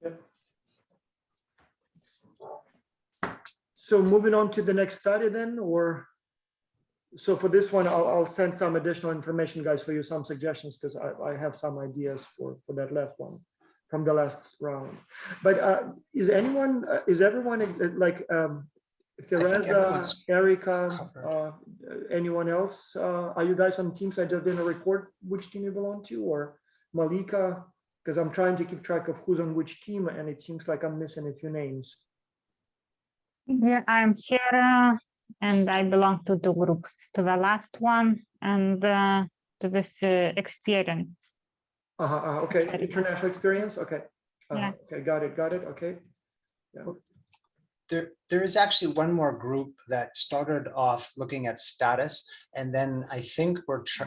Yep. So moving on to the next study then, or so for this one, I'll send some additional information, guys, for you, some suggestions, because I have some ideas for that last one from the last round. But is everyone like Teresa, Erica, anyone else? Are you guys on teams? I just didn't record which team you belong to, or Malika, because I'm trying to keep track of who's on which team, and it seems like I'm missing a few names. Yeah, I'm here, and I belong to two groups, to the last one and this experience. Okay, international experience. Okay. Yeah. Okay, got it. Okay. Yeah. There is actually one more group that started off looking at status, and then I think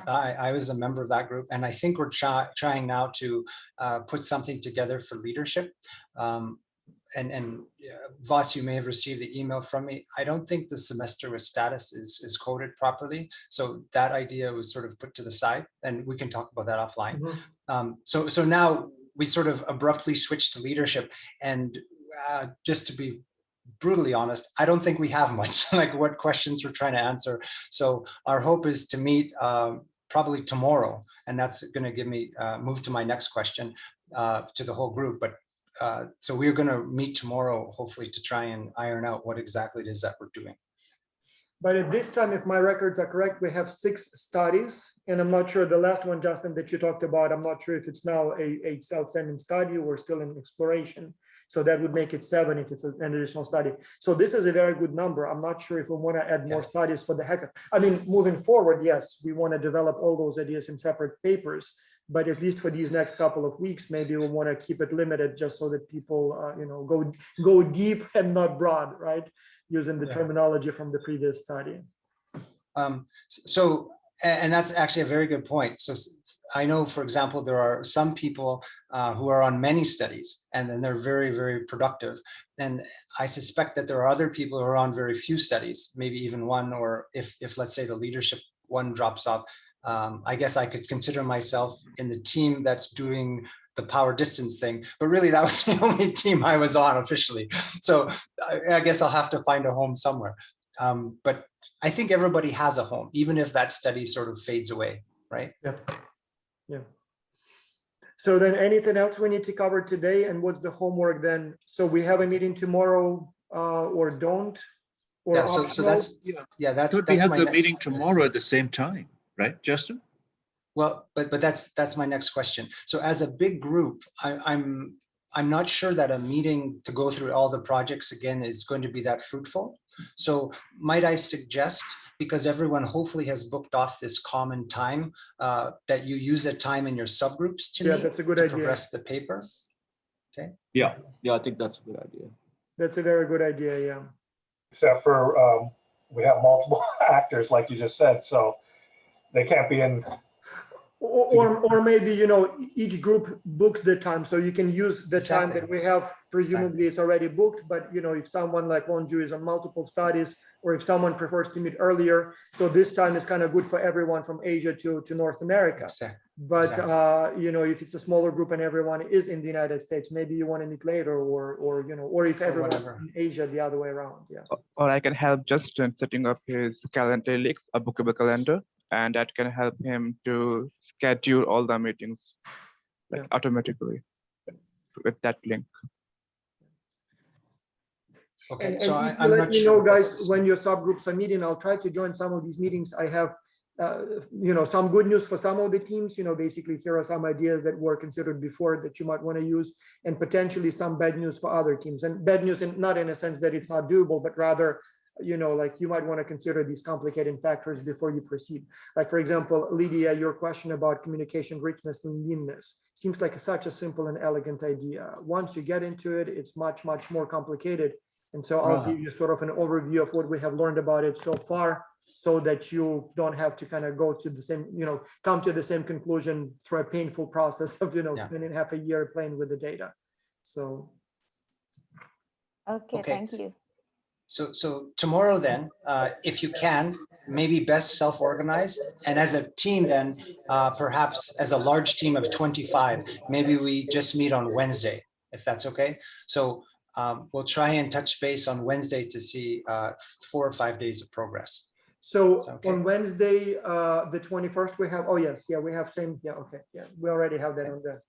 I was a member of that group, and I think we're trying now to put something together for leadership. And Voss, you may have received the email from me. I don't think the semester with status is coded properly, so that idea was sort of put to the side, and we can talk about that offline. So now we sort of abruptly switched to leadership, and just to be brutally honest, I don't think we have much, like what questions we're trying to answer. So our hope is to meet probably tomorrow, and that's going to give me move to my next question to the whole group. But so we're going to meet tomorrow, hopefully, to try and iron out what exactly it is that we're doing. But at this time, if my records are correct, we have 6 studies, and I'm not sure the last one, Justin, that you talked about, I'm not sure if it's now a outstanding study or still in exploration. So that would make it 7 if it's an additional study. So this is a very good number. I'm not sure if we want to add more studies for the hackathon. I mean, moving forward, yes, we want to develop all those ideas in separate papers, but at least for these next couple of weeks, maybe we want to keep it limited just so that people, go deep and not broad, right? Using the terminology from the previous study. And that's actually a very good point. So I know, for example, there are some people who are on many studies, and then they're very, very productive. And I suspect that there are other people who are on very few studies, maybe even one, or if let's say the leadership one drops off, I guess I could consider myself in the team that's doing the power distance thing, but really that was the only team I was on officially. So I guess I'll have to find a home somewhere. But I think everybody has a home, even if that study sort of fades away, right? Yeah. So then anything else we need to cover today, and what's the homework then? So we have a meeting tomorrow or don't? Or yeah, so that's, that's we have the meeting tomorrow at the same time, right, Justin? Well, but that's my next question. So as a big group, I'm not sure that a meeting to go through all the projects again is going to be that fruitful. So might I suggest, because everyone hopefully has booked off this common time, that you use that time in your subgroups to meet, that's a good to idea. progress the paper? Okay. Yeah, I think that's a good idea. That's a very good idea, yeah. Except for we have multiple actors, like you just said, so they can't be in. Or maybe, each group books the time, so you can use the time that we have. Presumably it's already booked, but if someone like Wonju is on multiple studies, or if someone prefers to meet earlier, so this time is kind of good for everyone from Asia to North America. But if it's a smaller group and everyone is in the United States, maybe you want to meet later, or if everyone's in Asia, the other way around. Yeah. Or I can help Justin setting up his calendar links, a bookable calendar, and that can help him to schedule all the meetings automatically with that link. Okay, and so I'm let me know, guys, when your subgroups are meeting. I'll try to join some of these meetings. I have, some good news for some of the teams. Basically, here are some ideas that were considered before that you might want to use, and potentially some bad news for other teams. And bad news, not in a sense that it's not doable, but rather, like you might want to consider these complicating factors before you proceed. Like, for example, Lydia, your question about communication richness and leanness seems like such a simple and elegant idea. Once you get into it, it's much, much more complicated. And so I'll give you sort of an overview of what we have learned about it so far, so that you don't have to kind of go to the same, come to the same conclusion through a painful process of, spending half a year playing with the data. So. Okay. Thank you. So tomorrow then, if you can, maybe best self-organize, and as a team then, perhaps as a large team of 25, maybe we just meet on Wednesday, if that's okay. So we'll try and touch base on Wednesday to see 4 or 5 days of progress. So on Wednesday, the 21st, we have, we have same, we already have that on the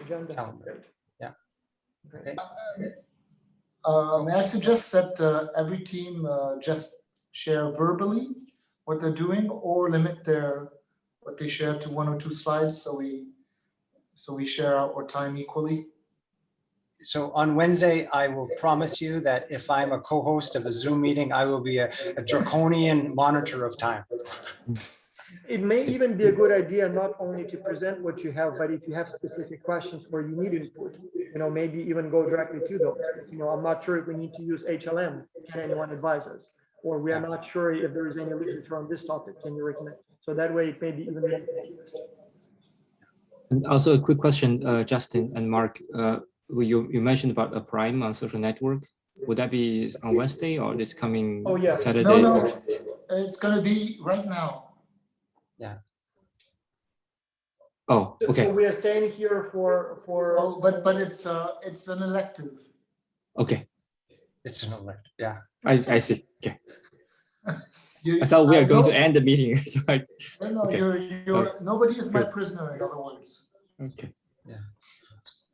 agenda. Great. Yeah. Okay. May I suggest that every team just share verbally what they're doing, or limit what they share to 1 or 2 slides, so we share our time equally? So on Wednesday, I will promise you that if I'm a co-host of the Zoom meeting, I will be a draconian monitor of time. It may even be a good idea not only to present what you have, but if you have specific questions where you need input, maybe even go directly to those. I'm not sure if we need to use HLM. Can anyone advise us? Or we are not sure if there is any literature on this topic. Can you recommend? So that way it may be even more focused. And also a quick question, Justin and Mark, you mentioned about a prime on social network. Would that be on Wednesday or this coming Saturday? No, it's going to be right now. Yeah. Oh, okay. So we are staying here for. So, but it's an elective. Okay. It's an elective. Yeah. I see. Okay. I thought we are going to end the meeting. So no, okay. Nobody is my prisoner, in other words. Okay. Yeah.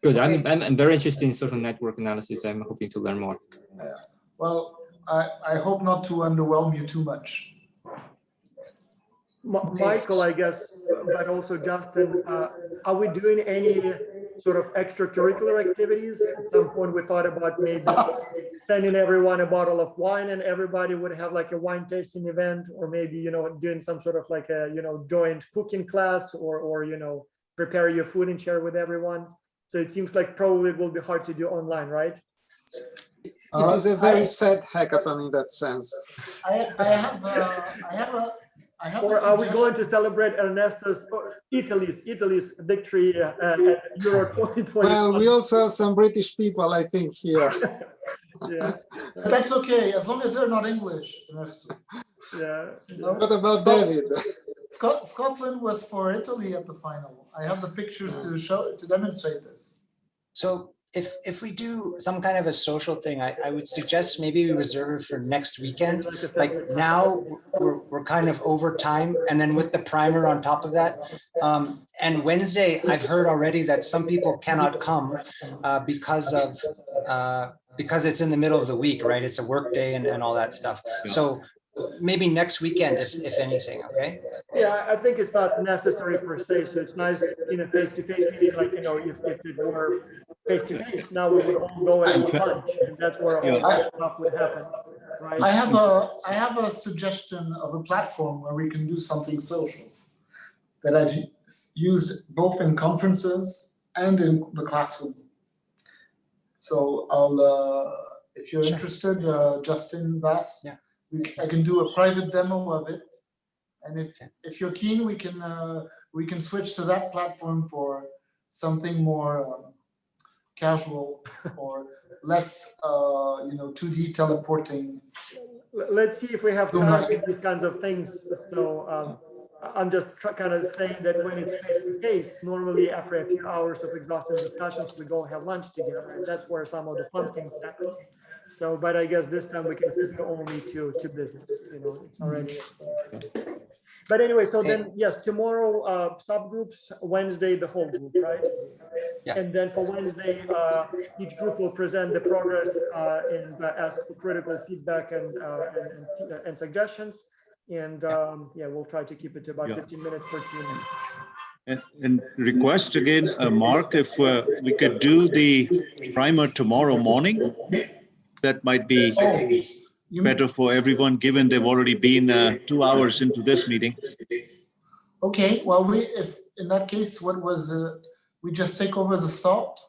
Good. Okay. I'm very interested in social network analysis. I'm hoping to learn more. Yeah. Well, I hope not to underwhelm you too much. Michael, I guess, but also Justin, are we doing any sort of extracurricular activities? At some point we thought about maybe sending everyone a bottle of wine and everybody would have like a wine tasting event, or maybe, doing some sort of like a, joint cooking class, or prepare your food and share with everyone. So it seems like probably it will be hard to do online, right? It is a very sad hackathon in that sense. Or are we going to celebrate Ernesto's Italy's victory at Euro 2020? Well, we also have some British people, I think, here. Yeah, but that's okay as long as they're not English, Ernesto. Yeah. What about David? Scotland was for Italy at the final. I have the pictures to demonstrate this. So if we do some kind of a social thing, I would suggest maybe we reserve for next weekend. Like now we're kind of over time, and then with the primer on top of that. And Wednesday, I've heard already that some people cannot come because it's in the middle of the week, right? It's a work day and all that stuff. So maybe next weekend, if anything, okay? Yeah, I think it's not necessary per se. So it's nice, face-to-face meeting, like, if it were face-to-face, now we would all go and have lunch, and that's where all that stuff would happen, right? I have a suggestion of a platform where we can do something social that I've used both in conferences and in the classroom. So if you're interested, Justin, Vas, I can do a private demo of it, and if you're keen, we can switch to that platform for something more casual or less 2D teleporting. Let's see if we have time for these kinds of things. So I'm just kind of saying that when it's face-to-face, normally after a few hours of exhaustive discussions, we go have lunch together, and that's where some of the fun things happen. So, but I guess this time we can keep it only to business, it's already. But anyway, so then, yes, tomorrow, subgroups, Wednesday, the whole group, right? Yeah. And then for Wednesday, each group will present the progress and ask for critical feedback and suggestions. And we'll try to keep it to about 15 minutes per team. And request again, Mark, if we could do the primer tomorrow morning. That might be better for everyone, given they've already been 2 hours into this meeting. Okay, well, if in that case, we just take over the start?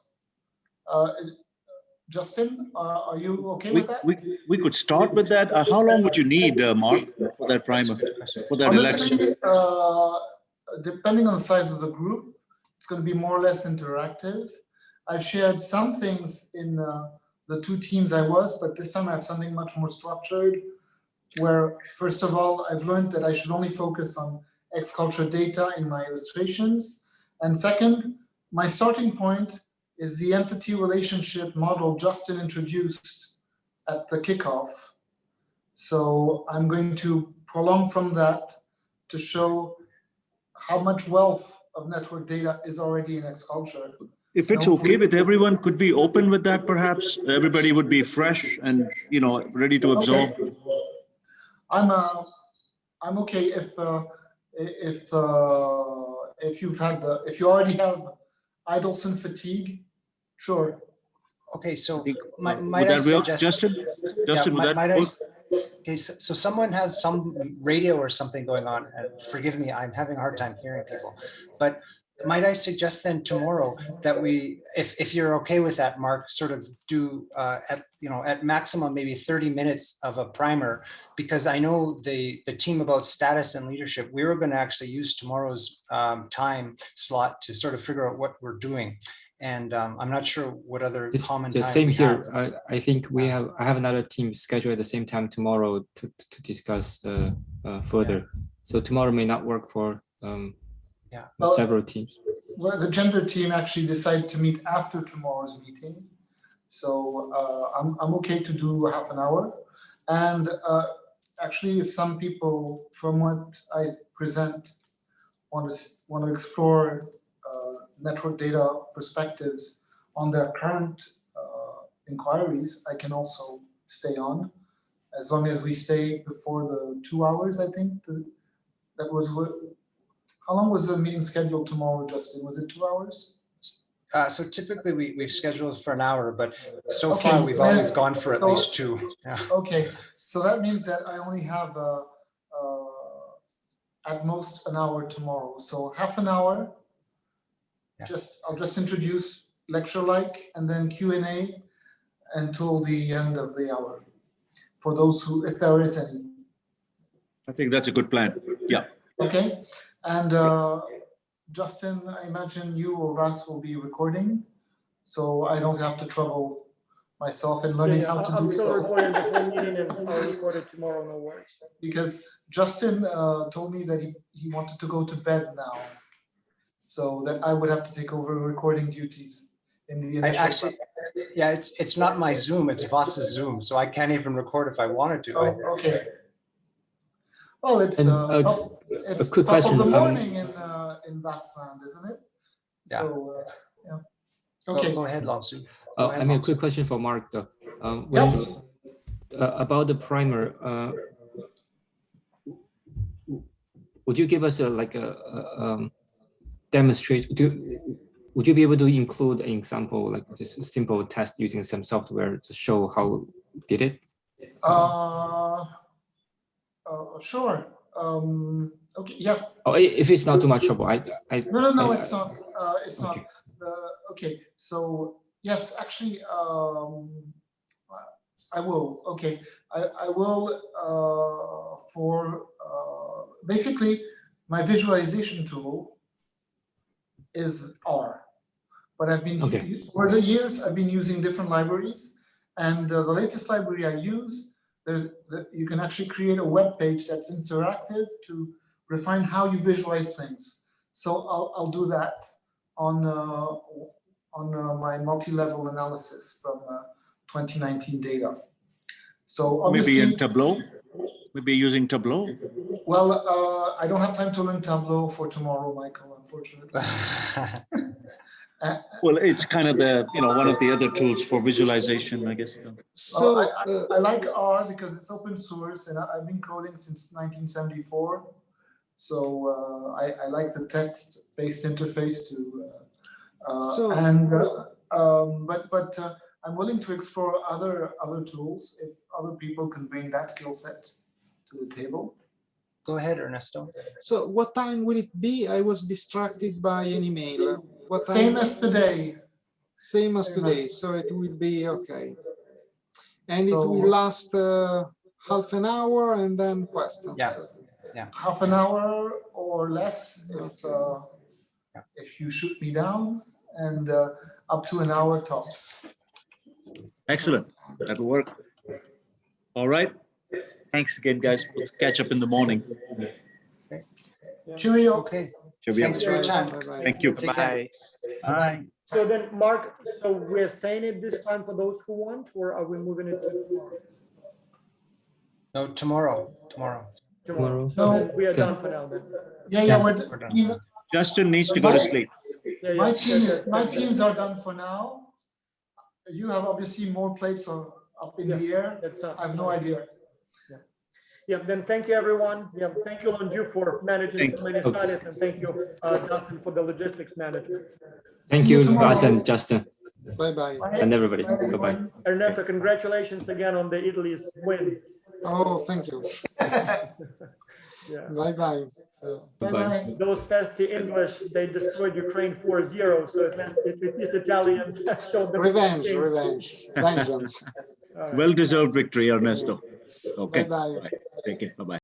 Justin, are you okay with that? We could start with that. How long would you need, Mark, for that primer, for that Honestly, depending on the size of the group, it's going to be more or less interactive. I've shared some things in the two teams I was, but this time I have something much more structured, where first of all, I've learned that I should only focus on ExCulture data in my illustrations. And second, my starting point is the entity relationship model Justin introduced at the kickoff. So I'm going to prolong from that to show how much wealth of network data is already in ExCulture. If it's okay with everyone, could we open with that perhaps? Everybody would be fresh and ready to absorb. Okay. I'm okay if you already have Idelson fatigue, sure. Okay, so would that work, Justin? Justin, would that work? Okay, so someone has some radio or something going on, and forgive me, I'm having a hard time hearing people. But might I suggest then tomorrow that we, if you're okay with that, Mark, sort of do at maximum maybe 30 minutes of a primer, because I know the team about status and leadership, we were going to actually use tomorrow's time slot to sort of figure out what we're doing. And I'm not sure what other common time. The same here. I think I have another team scheduled at the same time tomorrow to discuss further. Yeah. So tomorrow may not work for several teams. Well, the gender team actually decided to meet after tomorrow's meeting. So I'm okay to do half an hour. And actually, if some people from what I present want to explore network data perspectives on their current inquiries, I can also stay on, as long as we stay before the 2 hours, I think. That was what, how long was the meeting scheduled tomorrow, Justin? Was it 2 hours? So typically we've scheduled for an hour, but so far we've always gone for at least 2. Yeah. Okay, so that means that I only have at most an hour tomorrow. So half an hour. Yeah. I'll just introduce lecture-like and then Q&A until the end of the hour for those who, if there is any. I think that's a good plan. Yeah. Okay, and Justin, I imagine you or Vas will be recording, so I don't have to trouble myself in learning how to do so. I'm recording the whole meeting and I'll record it tomorrow, no worries. Because Justin told me that he wanted to go to bed now, so that I would have to take over recording duties in the initial. Yeah, it's not my Zoom, it's Vas's Zoom, so I can't even record if I wanted to. Oh, okay. Well, it's a quick top question of the morning in Vasland, isn't it? Yeah. So, yeah. Okay. Go ahead, Longsu. I mean, a quick question for Mark, though. About the primer, would you give us a demonstrate? Would you be able to include an example, like just a simple test using some software to show how you did it? Sure. Okay. Yeah. Oh, if it's not too much trouble, No, it's not. It's not. Okay. So yes, actually, I will. Okay, I will. For basically, my visualization tool is R, but I've been over the years I've been using different libraries, and the latest library I use, you can actually create a web page that's interactive to refine how you visualize things. So I'll do that on my multi-level analysis from 2019 data. So obviously, maybe in Tableau. Maybe using Tableau. Well, I don't have time to learn Tableau for tomorrow, Michael, unfortunately. Well, it's kind of the one of the other tools for visualization, I guess. So I like R because it's open source, and I've been coding since 1974. So I like the text-based interface to. But I'm willing to explore other tools if other people can bring that skill set to the table. Go ahead, Ernesto. So what time will it be? I was distracted by an email. What time? Same as today. Same as today, so it will be okay. And it will last half an hour and then questions. Yeah. Half an hour or less if you shoot me down, and up to an hour tops. Excellent. That'll work. All right. Thanks again, guys. We'll catch up in the morning. Okay. Cheerio. Okay. Cheerio. Thanks for your time. Thank you. Bye. Bye. So then, Mark, so we're staying at this time for those who want, or are we moving it to tomorrow? No, tomorrow. Tomorrow. So then we are done for now then. Yeah, we're done. Justin needs to go to sleep. My teams are done for now. You have obviously more plates up in the air. I have no idea. Yeah, then thank you, everyone. Yeah, thank you, Lonju, for managing so many studies, and thank you, Justin, for the logistics management. Thank you, Vas and Justin. Bye-bye. And everybody. Bye-bye. Ernesto, congratulations again on the Italy's win. Oh, thank you. Yeah. Bye-bye. Bye-bye. Those pesky English, they destroyed Ukraine 4-0, so at least Italians showed them. Revenge, vengeance. Well-deserved victory, Ernesto. Okay. Bye-bye. Take care. Bye-bye.